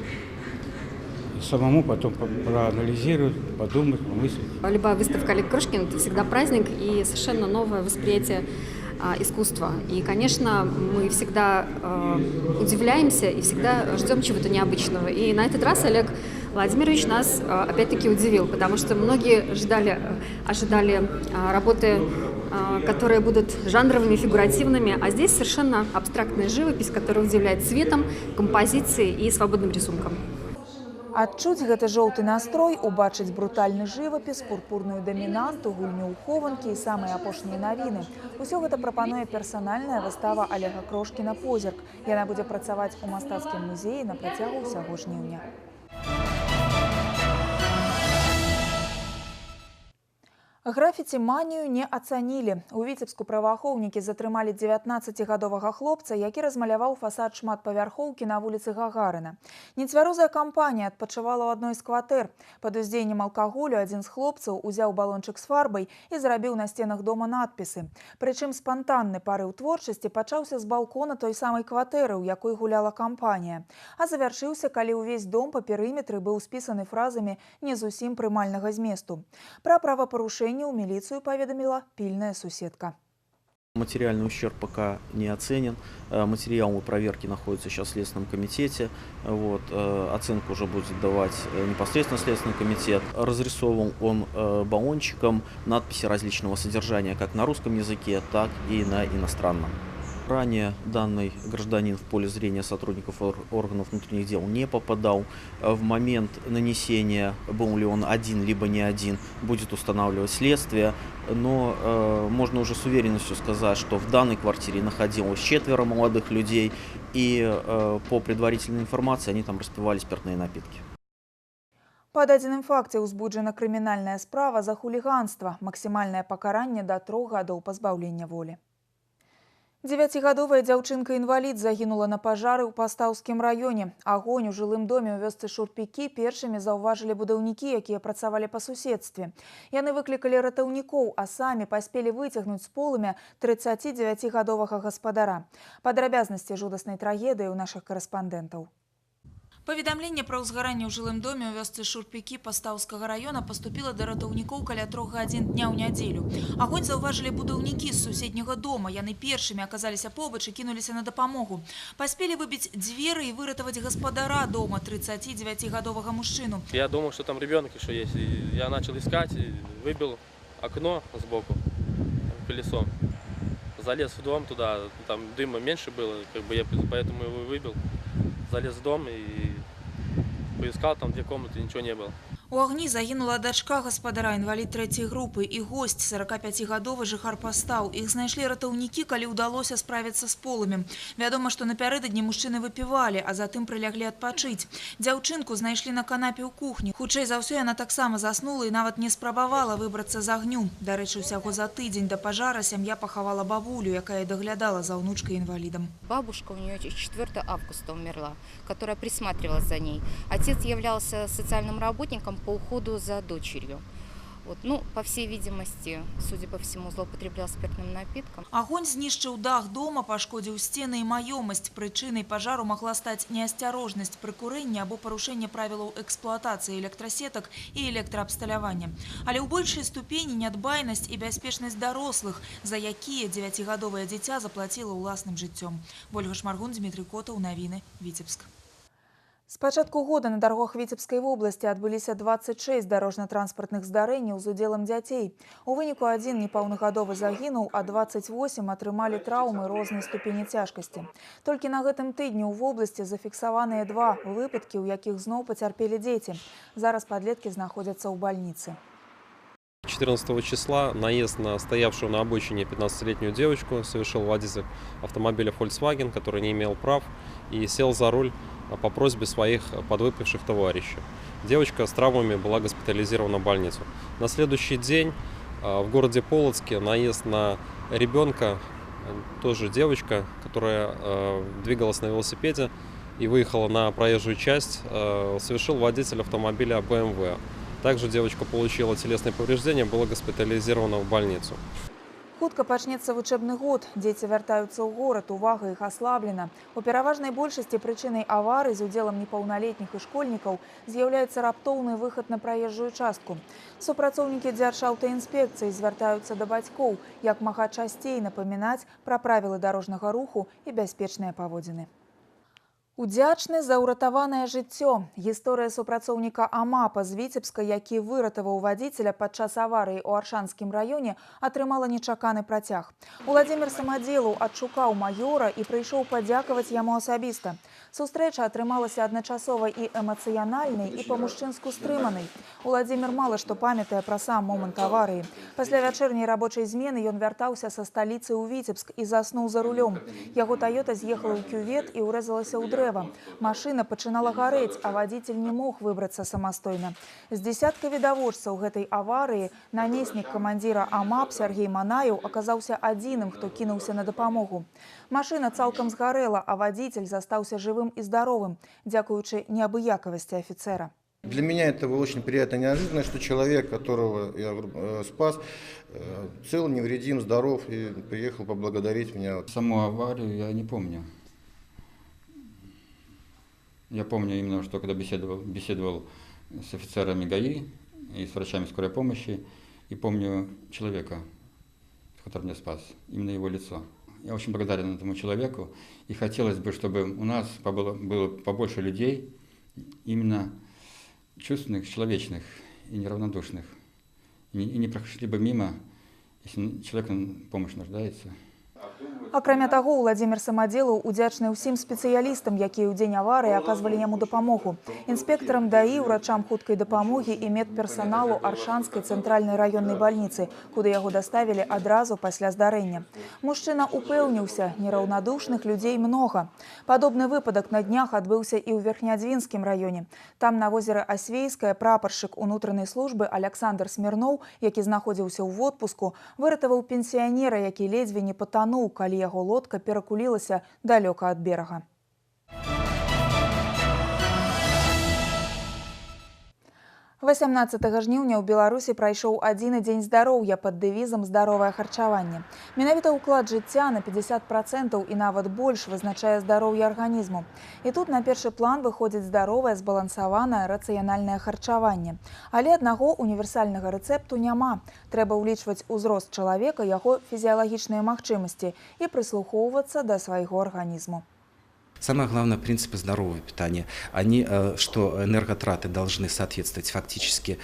И самому потом проанализировать, подумать, помыслить. Любая выставка Олег Крошкин – это всегда праздник и совершенно новое восприятие искусства. И, конечно, мы всегда удивляемся и всегда ждем чего-то необычного. И на этот раз Олег Владимирович нас опять-таки удивил, потому что многие ожидали работы, которые будут жанровыми, фигуративными, а здесь совершенно абстрактная живопись, которая удивляет цветом, композицией и свободным рисунком. Адчуць гэты жоўты настрой, убачыць брутальны жывапіс, пурпурную дамінанту, гульню ў хованкі і самыя апошнія навіны. Усё гэта прапануе персанальная выстава Олега Крошкіна «Позірк». Яна будзе працаваць у мастацкім музеі на працягу ўсяго жніўня. Графіці-манію не ацанілі. У Віцебску праваахоўнікі затрымалі 19гадовага хлопца, які размаляваў фасад шматпавярхоўкі на вуліцы Гагарына. Нецвярозая кампанія адпачывала ў адной з кватэр. Пад уздзеяннем алкаголю адзін з хлопцаў узяў балончык з фарбай і зрабіў на сценах дома надпісы. Прычым спантанны парыў творчасці пачаўся з балкона той самай кватэры, у якой гуляла кампанія. А завяршыўся, калі ўвесь дом па перыметры быў спісаны фразамі не зусім прымальнага зместу. Пра правапарушэнне у милицию поведомила пильная суседка. Материальный ущерб пока не оценен. Материал проверки находится сейчас в Следственном комитете. Оценку уже будет давать непосредственно Следственный комитет. Разрисован он баллончиком надписи различного содержания как на русском языке, так и на иностранном. Ранее данный гражданин в поле зрения сотрудников органов внутренних дел не попадал. В момент нанесения, был ли он один, либо не один, будет устанавливать следствие. Но можно уже с уверенностью сказать, что в данной квартире находилось 4 молодых людей. И по предварительной информации они там распивали спиртные напитки. По дадзеным факце узбуджена крымінальная справа за хулиганство. Максимальное покарание до 3 годов позбавления воли. 9гадовая дзяўчынка-інвалід загінула на пажары ў Пастаўскім раёне. Агонь у жылым доме ў вёсцы Шурпікі першымі заўважылі будаўнікі, якія працавалі па суседстве. Яны выклікалі ратаўнікоў, а самі паспелі выцягнуць з полымя 39гадовага гаспадара. Падрабязнасці жудаснай трагедыі ў нашых карэспандэнтаў. Паведамленне пра ўзгаранне ў жылым доме ў вёсцы Шурпікі Пастаўскага раёна паступіла да ратаўнікоў каля 3 гадзін дня ў нядзелю. Агонь заўважылі будаўнікі з суседняга дома. Яны першымі аказаліся побач і кінуліся на дапамогу. Паспелі выбіць дзверы і выратаваць гаспадара дома, 39гадовага мужчыну. Я думал, что там ребенок еще есть. И я начал искать, и выбил окно сбоку колесом. Залез в дом туда, там дыма меньше было, я поэтому его выбил. Залез в дом и поискал, там 2 комнаты, ничего не было. У агні загінула дачка гаспадара, інвалід 3-й групы, і госць, 45гадовы жыхар Пастаў. Іх знайшлі ратаўнікі, калі ўдалося справіцца з полымем. Вядома, што напярэдадні мужчыны выпівалі, а затым прыляглі адпачыць. Дзяўчынку знайшлі на канапе ў кухні. Хутчэй за ўсё яна таксама заснула і нават не спрабавала выбрацца з агню. Дарэчы, усяго за тыдзень да пажара сям'я пахавала бабулю, якая даглядала за ўнучкай-інвалідам. Бабушка у нее 4 августа умерла, которая присматривала за ней. Отец являлся социальным работником по уходу за дочерью. По всей видимости, судя по всему, злоупотреблял спиртным напитком. Агонь знішчыў дах дома, пашкодзіў сцены і маёмасць. Прычынай пажару магла стаць неасцярожнасць пры курэнні або парушэнне правілаў эксплуатацыі электрасетак і электраабсталявання. Але ў большай ступені нядбайнасць і бяспечнасць дарослых, за якія 9гадовае дзіця заплаціла ўласным жыццём. Ольга Шмаргун, Дмітрый Котаў, навіны, Віцебск. С пачатку года на дарогах Віцебскай вобласці адбыліся 26 дарожна-транспартных здарэнняў з удзелам дзяцей. У выніку 1 непаўнагадовы загінуў, а 28 атрымалі траўмы рознай ступені цяжкасці. Толькі на гэтым тыдні ў вобласці зафіксаваныя 2 выпадкі, у якіх зноў пацярпелі дзеці. Зараз падлеткі знаходзяцца ў бальніцы. 14 числа наезд на стоявшую на обочине 15-летнюю девочку совершил водитель автомобиля Volkswagen, который не имел прав и сел за руль по просьбе своих подвыпивших товарищей. Девочка с травмами была госпитализирована в больницу. На следующий день в городе Полоцке наезд на ребенка, тоже девочка, которая двигалась на велосипеде, и выехала на проезжую часть, совершил водитель автомобиля BMW. Также девочка получила телесные повреждения, была госпитализирована в больницу. Хутка пачнецца вучэбны год. Дзеці вяртаюцца ў горад, увага іх аслаблена. У пераважнай большасці прычынай аварый з удзелам непаўналетніх і школьнікаў з'яўляецца раптоўны выхад на праезжую частку. Супрацоўнікі Дзяржаўтаінспекцыі звяртаюцца да бацькоў, як мага часцей напамінаць пра правілы дарожнага руху і бяспечныя паводзіны. Удзячны за ўратаванае жыццё. Гісторыя супрацоўніка АМАПа з Віцебска, які выратаваў вадзіцеля падчас аварыі ў Аршанскім раёне, атрымала нечаканы працяг. Уладзімір Самадзелаў адшукаў маёра і прыйшоў падзякаваць яму асабіста. Сустрэча атрымалася адначасова і эмацыянальнай, і па-мужчынску стрыманай. Уладзімір мала што памятае пра сам момант аварыі. Пасля вячэрняй рабочай змены ён вяртаўся са сталіцы ў Віцебск і заснуў за рулём. Яго Тойота з'ехала ў кювет і ўрэзалася ў дрэва. Машына пачынала гарэць, а вадзіцель не мог выбрацца самастойна. З дзесятка відавочцаў гэтай аварыі намеснік камандзіра АМАП Сергей Манаеў аказаўся адзіным, хто кінуўся на дапамогу. Машына цалкам згарэла, а вадзіцель застаўся жывым и здоровым, дзякуючы неабыякавасці офицера. Для меня это было очень приятно и неожиданно, что человек, которого я спас, цел, невредим, здоров и приехал поблагодарить меня. Саму аварию я не помню. Я помню именно, что когда беседовал с офицерами ГАИ и с врачами скорой помощи, и помню человека, который меня спас, именно его лицо. Я очень благодарен этому человеку, и хотелось бы, чтобы у нас было побольше людей, именно чувственных, человечных и неравнодушных. И не прошли бы мимо, если человек в помощь нуждается. Акрамя таго, Уладзімір Самадзелаў удзячны ўсім спецыялістам, якія ў дзень аварыі аказвалі яму дапамогу. Інспектарам ДАІ, урачам хуткай дапамогі і медперсаналу Аршанскай цэнтральнай раённай бальніцы, куды яго даставілі адразу пасля здарэння. Мужчына упэўніўся, нераўнадушных людзей многа. Падобны выпадак на днях адбыўся і ў Верхнядзвінскім раёне. Там на возеры Асвейскае прапаршчык унутранай службы Александр Смірноў, які знаходзіўся ў водпуску, выратаваў пенсіянера, які ледзьве не патануў, калі яго лодка перакулілася далёка ад берага. Васямнаццатага жніўня ў Беларусі прайшоў адзіны дзень здароўя пад дэвізам «Здаровае харчаванне». Менавіта ўклад жыцця на 50% і нават больш вызначае здароўе арганізму. І тут на першы план выходзіць здаровае, збалансаванае, рацыянальнае харчаванне. Але аднаго універсальнага рэцэпту няма. Трэба ўлічваць узрост чалавека, яго фізіялагічныя магчымасці і прыслухоўвацца да свайго арганізму. Самое главное, принципы здорового питания, они, что энерготраты должны соответствовать фактически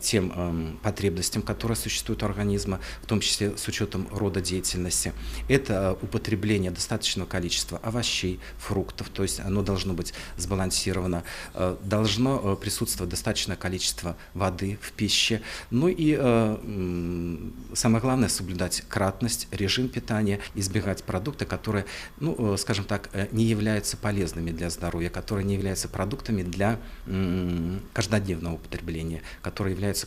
тем потребностям, которые существуют у организма, в том числе с учетом рода деятельности. Это употребление достаточного количества овощей, фруктов, то есть оно должно быть сбалансировано, должно присутствовать достаточное количество воды в пище. Ну и самое главное, соблюдать кратность, режим питания, избегать продукты, которые, ну, скажем так, не являются полезными для здоровья, которые не являются продуктами для каждодневного употребления, которые являются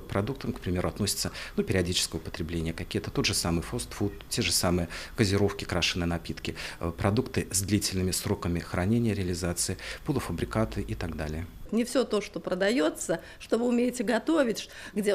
продуктом, к примеру, относятся периодического употребления, какие-то тот же самый фастфуд, те же самые газировки, крашеные напитки, продукты с длительными сроками хранения, реализации, полуфабрикаты и так далее. Не все то, что продается, что вы умеете готовить,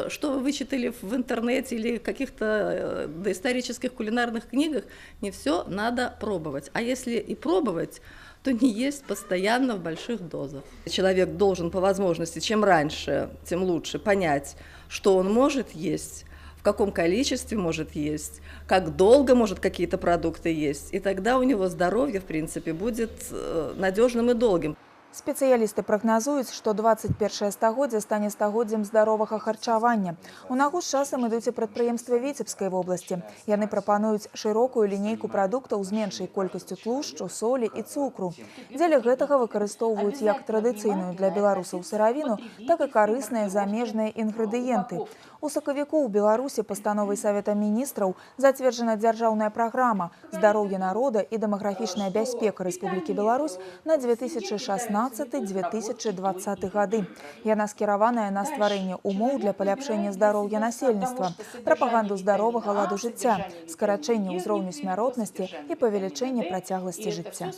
что вы вычитали в интернете или в каких-то доисторических кулинарных книгах, не все надо пробовать. А если и пробовать, то не есть постоянно в больших дозах. Человек должен по возможности, чем раньше, тем лучше понять, что он может есть, в каком количестве может есть, как долго может какие-то продукты есть. И тогда у него здоровье, в принципе, будет надежным и долгим. Спецыялісты прагназуюць, што 21 стагоддзе стане стагоддзем здаровага харчавання. У нагу з часам ідуць і прадпрыемствы Віцебскай вобласці. Яны прапануюць шырокую лінейку прадуктаў з меншай колькасцю тлушчу, солі і цукру. Дзеля гэтага выкарыстоўваюць як традыцыйную для беларусаў сыравіну, так і карысныя замежныя інгрэдыенты. У сакавіку ў Беларусі пастановай Савета міністраў зацверджана дзяржаўная праграма «Здароўе народа і дэмаграфічная бяспека Рэспублікі Беларусь» на 2016-2020 гады. Яна скіраваная на стварэнне умоў для паляпшэння здароўя насельніцтва, прапаганду здаровага ладу жыцця, скарачэнне ўзроўню смяротнасці і павелічэнне працягласці жыцця.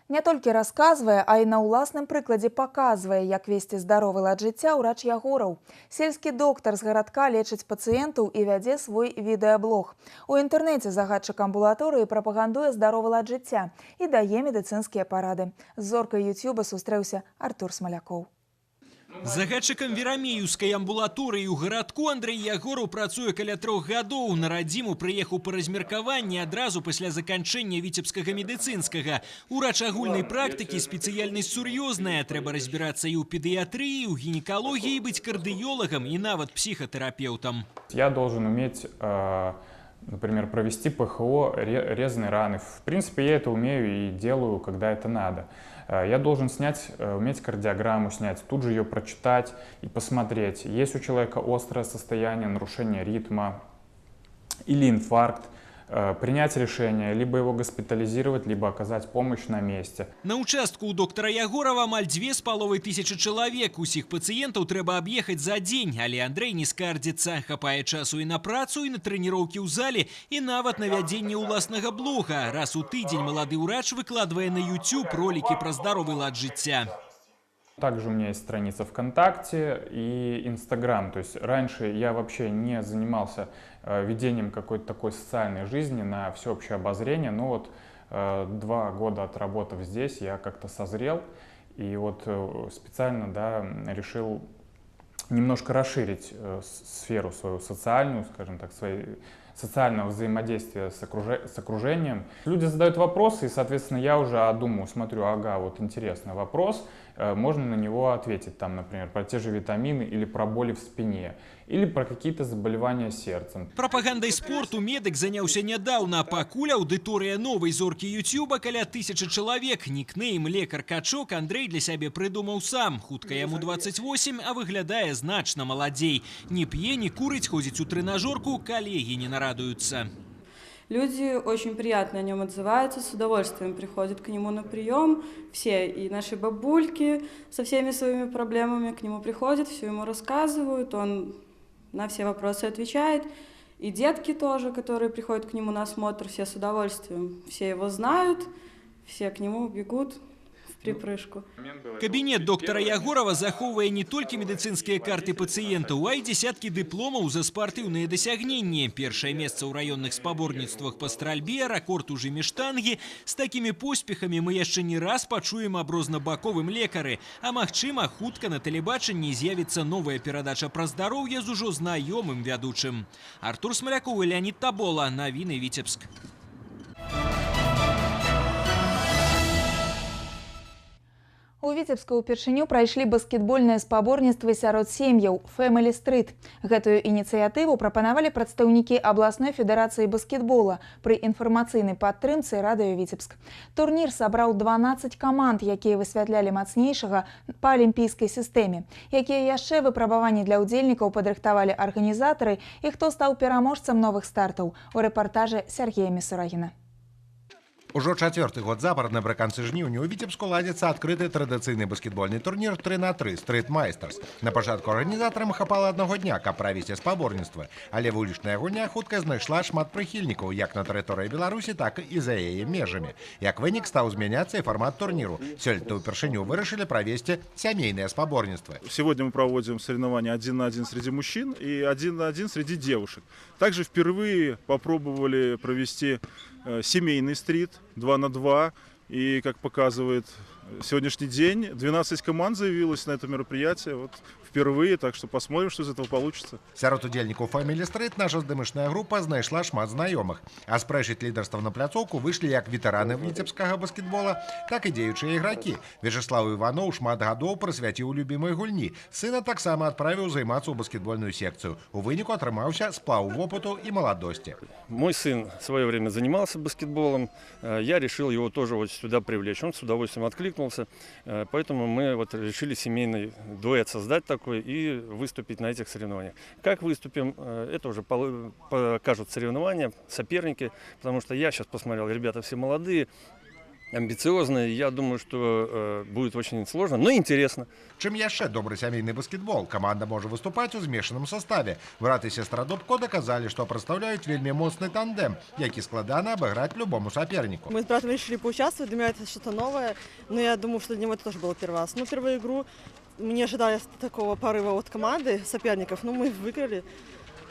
Не толькі расказвае, а і на ўласным прыкладзе паказвае, як весці здаровы лад жыцця ўрач Ягораў. Сельскі доктар з гарадка лечыць пацыентаў і вядзе свой відэаблог. У інтэрнэце загадчык амбулаторыі прапагандуе здаровы лад жыцця і дае медыцынскія парады. З зоркай Ютуба сустрэўся Артур Смалякоў. Загадчыкам верамеюўскай амбулаторыі ў гарадку Андрэй Ягораў працуе каля 3 гадоў. На радзіму прыехаў па размеркаванні адразу пасля заканчэння віцебскага медыцынскага. Урач агульнай практыкі спецыяльнасць сур'ёзная. Трэба разбірацца і ў педыятрыі, і ў гінекалогіі, быць кардыёлагам і нават псіхатэрапеўтам. Я должен уметь, например, провести ПХО резаной раны. В принципе, я это умею и делаю, когда это надо. Я должен уметь кардиограмму снять, тут же ее прочитать и посмотреть, есть у человека острое состояние, нарушение ритма или инфаркт, принять решение, либо его госпитализировать, либо оказать помощь на месте. На участку у доктора Ягорова амаль 2500 чалавек. Усіх пацыентаў трэба аб'ехаць за дзень, але Андрэй не скардзіцца. Хапае часу і на працу, і на трэніроўкі ў зале, і нават на вядзенне ўласнага блога. Раз у тыдзень малады ўрач выкладвае на YouTube ролики про здаровы лад жыцця. Также у меня есть страница ВКонтакте и Инстаграм. То есть раньше я вообще не занимался ведением какой-то такой социальной жизни на всеобщее обозрение. Но вот 2 года отработав здесь, я как-то созрел. И вот специально, решил немножко расширить сферу свою социальную, скажем так, социального взаимодействия с окружением. Люди задают вопросы, и, соответственно, я уже думаю, смотрю, ага, вот интересный вопрос, можно на него ответить, там, например, про те же витамины или про боли в спине, или про какие-то заболевания сердцем. Прапагандай спорту медык заняўся нядаўна. Пакуль аўдыторыя новай зоркі Ютуба каля 1000 чалавек. Нікнейм лекар Качок Андрэй для сябе прыдумаў сам. Хутка яму 28, а выглядае значна маладзей. Не п'е, не курыць, ходзіць у трэнажорку, калегі не нарадуюцца. Люди очень приятно о нем отзываются, с удовольствием приходят к нему на прием. Все, и наши бабульки со всеми своими проблемами к нему приходят, все ему рассказывают, он на все вопросы отвечает. И детки тоже, которые приходят к нему на осмотр, все с удовольствием. Все его знают, все к нему бегут в припрыжку. Кабінет доктора Ягорова захоўвае не толькі медыцынскія карты пацыентаў, а і дзесяткі дыпломаў за спартыўныя дасягненні. Першае месца ў раённых спаборніцтвах па стральбе, рэкорд у жыме штангі. З такімі поспехамі мы яшчэ не раз пачуем аб рознабаковым лекары. А магчыма, хутка на тэлебачанні з'явіцца новая перадача пра здароўе з ужо знаёмым вядучым. Артур Смалякоў і Леонид Табола. Навіны Віцебск. У Віцебску ўпершыню прайшлі баскетбольныя спаборніцтвы сярод сем'яў «Family Street». Гэтую ініцыятыву прапанавалі прадстаўнікі абласной федэрацыі баскетбола пры інфармацыйнай падтрымцы радыё Віцебск. Турнір сабраў 12 каманд, якія высвятлялі мацнейшага па алімпійскай сістэме. Якія яшчэ выпрабаванні для ўдзельнікаў падрыхтавалі арганізатары і хто стаў пераможцам новых стартаў. У рэпартажы Сергея Мисурагіна. Ужо 4-й год запар напрыканцы жніўня ў Віцебску ладзіцца адкрыты традыцыйны баскетбольны турнір 3х3 Street Masters. На пачатку арганізатарам хапала аднаго дня, каб правесці спаборніцтвы, але вулічная гульня хутка знайшла шмат прыхільнікаў як на тэрыторыі Беларусі, так і за яе межамі. Як вынік стаў змяняцца і фармат турніру. Сёлета ўпершыню вырашылі правесці сямейныя спаборніцтвы. Сегодня мы проводим соревнования 1 на 1 среди мужчин и 1 на 1 среди девушек. Также впервые попробовали провести семейный стрит 2 на 2. И, как показывает сегодняшний день, 12 команд заявилось на это мероприятие. Вот впервые, так что посмотрим, что из этого получится. Сярод удзельнікаў Family Street наша здымачная група знайшла шмат знаёмых. А спрэчыць лідарства на пляцоўку выйшлі як ветэраны віцебскага баскетбола, так і дзеючыя ігракі. Вячеслав Іваноў шмат гадоў прысвяціў любімай гульні. Сына таксама адправіў займацца ў баскетбольную секцыю. У выніку атрымаўся сплаў вопыту і маладосці. Мой сын в свое время занимался баскетболом. Я решил его тоже вот сюда привлечь. Он с удовольствием откликнулся. Поэтому мы вот решили семейный дуэт создать такой и выступить на этих соревнованиях. Как выступим, это уже покажут соревнования, соперники. Потому что я сейчас посмотрел, ребята все молодые. амбициозный. Я думаю, что будет очень сложно, но интересно. Чым яшчэ добры сямейны баскетбол, каманда можа выступаць у змешаным составе. Брат і сестра Дубко доказалі, што прадстаўляюць вельмі моцны тандем, які складана абыграць любому сопернику. Мы с братом решили поучаствовать, для меня это что-то новое, но я думаю, что для него это тоже было первый раз. Но первую игру мы не ожидали такого порыва от команды, соперников, но мы выиграли.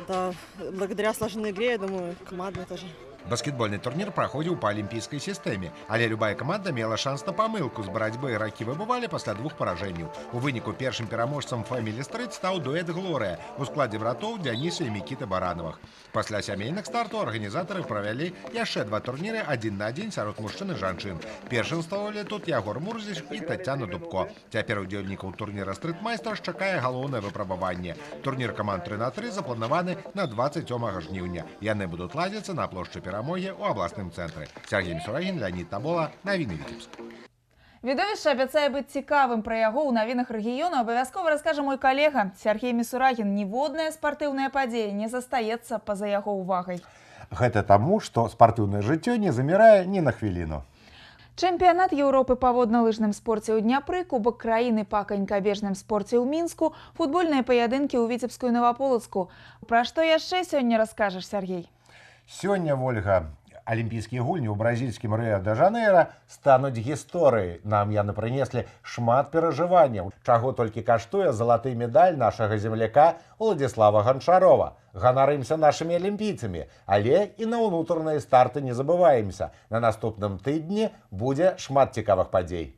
Да, благодаря сложной игре, я думаю, командной тоже. Баскетбольны турнір праходзіў па алімпійскай сістэме, але любая каманда мела шанс на памылку. З барацьбы ігракі выбывалі пасля 2 паражэнняў. У выніку першым пераможцам Family Street стаў дуэт «Глорыя» у складзе братоў Дзяніса і Мікіты Барановых. Пасля сямейных стартаў арганізатары правялі яшчэ 2 турніры 1-на-1 сярод мужчын і жанчын. Першынствавалі тут Ягор Мурзіч і Тацяна Дубко. Цяпер удзельнікаў турніра «Стрит Майстарс» чакае галоўнае выпрабаванне. Турнір каманд 3-на-3 запланаваны на 27 жніўня. Яны будуць ладзіцца на плошчы перамогі ў абласным цэнтры. Сергей Мсурагін, Леонид Табола, навіны Віцебск. Відовішча абяцае быць цікавым. Пра яго ў навінах рэгіёну абавязкова раскажа мой калега Сергей Мсурагін. Ніводная спартыўная падзея не застаецца па-за яго увагай. Гэта таму, што спартыўнае жыццё не замірае ні на хвіліну. Чэмпіянат Еўропы па водна-лыжным спорце ў Дняпры, Кубак краіны па канькабежным спорце ў Мінску, футбольныя паядынкі ў Віцебскую і Новаполацку. Пра што яшчэ сёння раскажаш, Сергей? Сёння, Вольга, алімпійскія гульні ў бразільскім Рыа-дэ-Жанэйра стануць гісторыяй. Нам яны прынеслі шмат перажыванняў, чаго толькі каштуе залаты медаль нашага земляка Уладзіслава Ганчарова. Ганарымся нашымі алімпійцамі, але і на ўнутраныя старты не забываемся. На наступным тыдні будзе шмат цікавых падзей.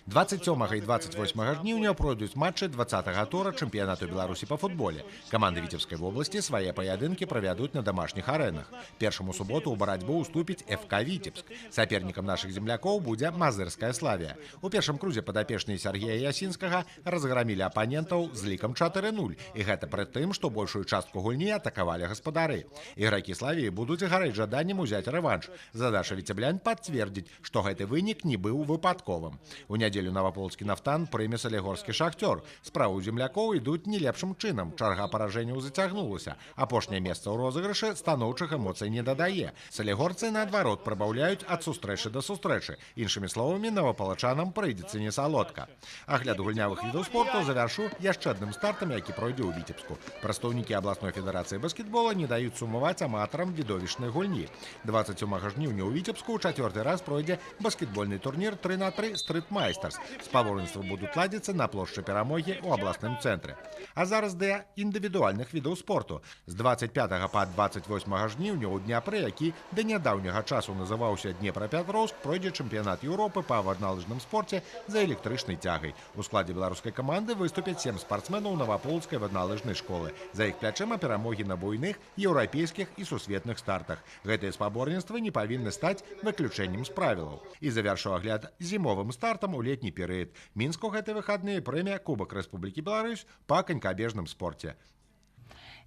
27 і 28 жніўня пройдуць матчы 20-го тура чэмпіянату Беларусі па футболе. Каманды Віцебскай вобласці свае паядынкі правядуць на дамашніх арэнах. Першым у суботу ў барацьбу ўступіць ФК Віцебск. Сапернікам нашых землякоў будзе Мазырская Славія. У першым крузе падапечныя Сергея Ясінскага разграмілі апанентаў з лікам 4-0. І гэта пры тым, што большую частку гульні атакавалі гаспадары. Ігракі Славіі будуць гарэць жаданнем узяць рэванш. Задача віцеблян пацвердзіць, што гэты вынік не быў выпадковым. У нядзелю Новаполацкі «Нафтан» прыме Салігорскі «Шахтёр». Справы ў землякоў ідуць не лепшым чынам. Чарга паражэнняў зацягнулася. Апошняе месца ў розыгрышы станоўчых эмоцый не дадае. Салігорцы, наадварот, прыбаўляюць ад сустрэчы да сустрэчы. Іншымі словамі, новапалачанам прыйдзецца не салодка. Агляд гульнявых відаў спорту завяршу яшчэ адным стартам, які пройдзе ў Віцебску. Прадстаўнікі абласной федэрацыі баскетбола не даюць сумаваць аматарам відовішчнай гульні. 27 жніўня ў Віцебску ў 4-й раз пройдзе баскетбольны турнір 3-на-3 «Стрит Майстарс». Спаборніцтвы будуць ладзіцца на плошчы перамогі ў абласным цэнтры. А зараз да індывідуальных відаў спорту. З 25 па 28 жніўня ў Дняпры, які да нядаўняга часу называўся Днепрапетровск, пройдзе чэмпіянат Еўропы па водна-лыжным спорце за электрычнай тягай. У складзе беларускай каманды выступяць 7 спартсменаў Новаполацкай водна-лыжнай школы. За іх плячыма перамогі на буйных еўрапейскіх і сусветных стартах. Гэтыя спаборніцтвы не павінны стаць выключэннем з правілаў. І завяршу агляд зімовым стартам у летні перыяд. Мінску гэты выхадныя прэмія Кубак Рэспублікі Беларусь па канькабежным спорце.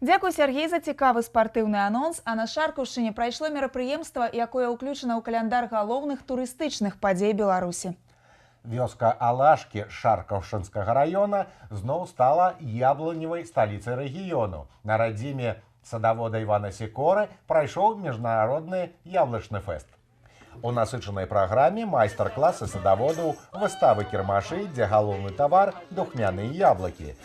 Дзякуй, Сергей, за цікавы спартыўны анонс. А на Шаркаўшчыне прайшло мерапрыемства, якое ўключана ў каляндар галоўных турыстычных падзей Беларусі. Вёска Алашкі Шаркаўшчынскага раёна зноў стала яблыневай сталіцай рэгіёну. На радзіме садавода Івана Сікоры прайшоў міжнародны яблычны фэст. У насычанай праграме майстар-класы садаводаў, выставы кірмашы, дзе галоўны тавар духмяныя яблыкі.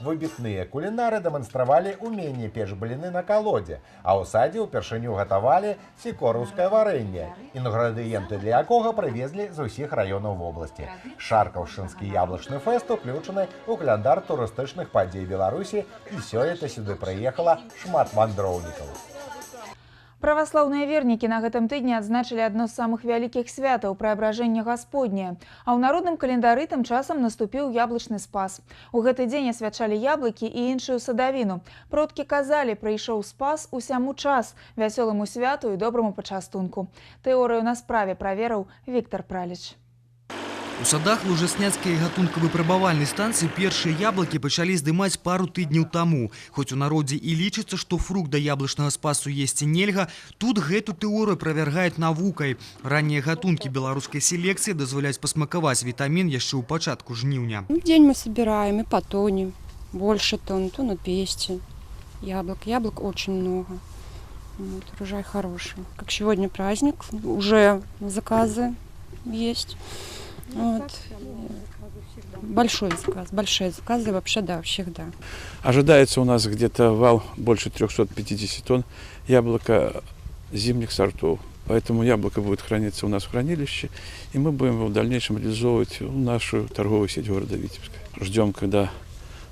Выбітныя кулінары дэманстравалі уменне печ бліны на калодзе, а ў садзе ўпершыню гатавалі сікораўскае варэнне, інгрэдыенты для якога прывезлі з усіх раёнаў вобласці. Шаркаўшчынскі яблычны фэст уключаны ў каляндар турыстычных падзей Беларусі, і сёлета сюды прыехала шмат вандроўнікаў. Праваслаўныя вернікі на гэтым тыдні адзначылі адно з самых вялікіх святаў Преабражэння Гасподняе. А ў народным календары тым часам наступіў яблычны спас. У гэты дзень асвячалі яблыкі і іншую садавіну. Продкі казалі, прыйшоў спас усяму час, вясёламу святу і добраму пачастунку. Тэорыю на справе праверыў Віктор Праліч. У садах лужасняцкай гатункавыпрабавальнай станцыі першыя яблыкі пачалі здымаць пару тыдняў таму. Хоць у народзе і лічыцца, што фрукт да яблычнага спасу есці нельга, тут гэту тэорыю правяргаюць навукай. Раннія гатункі беларускай селекцыі дазваляюць пасмакаваць вітамін яшчэ ў пачатку жніўня. В день мы собираем и по тоне, больше тонн, тонн 200 яблок. Яблок очень много. Вот, урожай хороший. Как сегодня праздник, уже заказы есть. Вот. Большой заказ, большие заказы вообще, да, всегда. Ожидается у нас где-то вал больше 350 тонн яблока зимних сортов. Поэтому яблоко будет храниться у нас в хранилище, и мы будем его в дальнейшем реализовывать в нашу торговую сеть города Витебска. Ждем, когда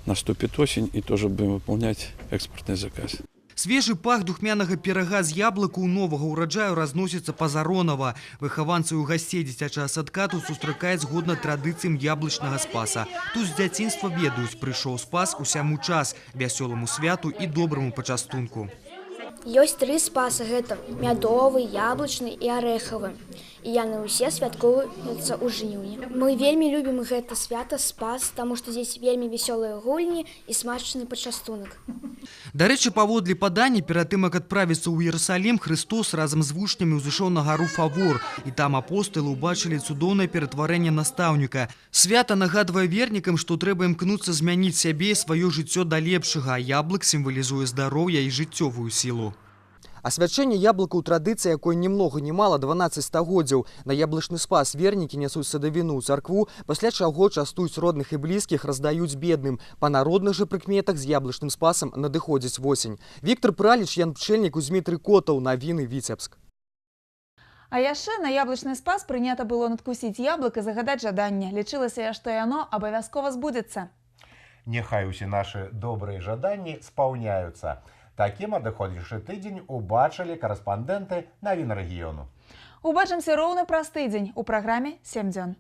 наступит осень, и тоже будем выполнять экспортный заказ. Свежий пах духмянага пірага з яблыку ў новага ўраджаю разносіцца па Заронова. Выхаванцы ў гасцей дзіцячага садка тут сустракаюць згодна традыцыям яблычнага спаса. Тут з дзяцінства ведаюць, прыйшоў спас усяму час, вясёламу святу і добраму пачастунку. Ёсць 3 спасы, гэта мядовы, яблычны і арэхавы. І яны ўсе святкуюцца ў жніўні. Мы вельмі любім гэта свята спас, таму што здесь вельмі весёлыя гульні і смачны пачастунак. Дарэчы, паводле падання, перад тым, як адправіцца ў Іерусалім, Христос разам з вучнямі ўзышоў на гару Фавор, і там апостолы ўбачылі цудоўнае ператварэнне настаўніка. Свята нагадвае вернікам, што трэба імкнуцца змяніць сябе і сваё жыццё да лепшага, а яблык сімвалізуе здароўе і жыццёвую сілу. Асвячэнне яблыка ў традыцыі, якой ні многа ні мала 12 стагоддзяў. На яблычны спас вернікі нясуць садавіну ў царкву, пасля чаго частуюць родных і блізкіх, раздаюць бедным. Па народных жа прыкметах з яблычным спасам надыходзіць восень. Віктор Праліч, Ян Пчэльнік, Дмітрый Котаў. Навіны Віцебск. А яшчэ на яблычны спас прынята было надкусіць яблык і загадаць жаданне. Лічылася, што яно абавязкова збудзецца. Няхай усе нашы добрыя жаданні спаўняюцца. Такім адыходзячы тыдзень убачылі карэспандэнты навін рэгіёну. Убачымся роўна праз тыдзень у праграме «7 дзён».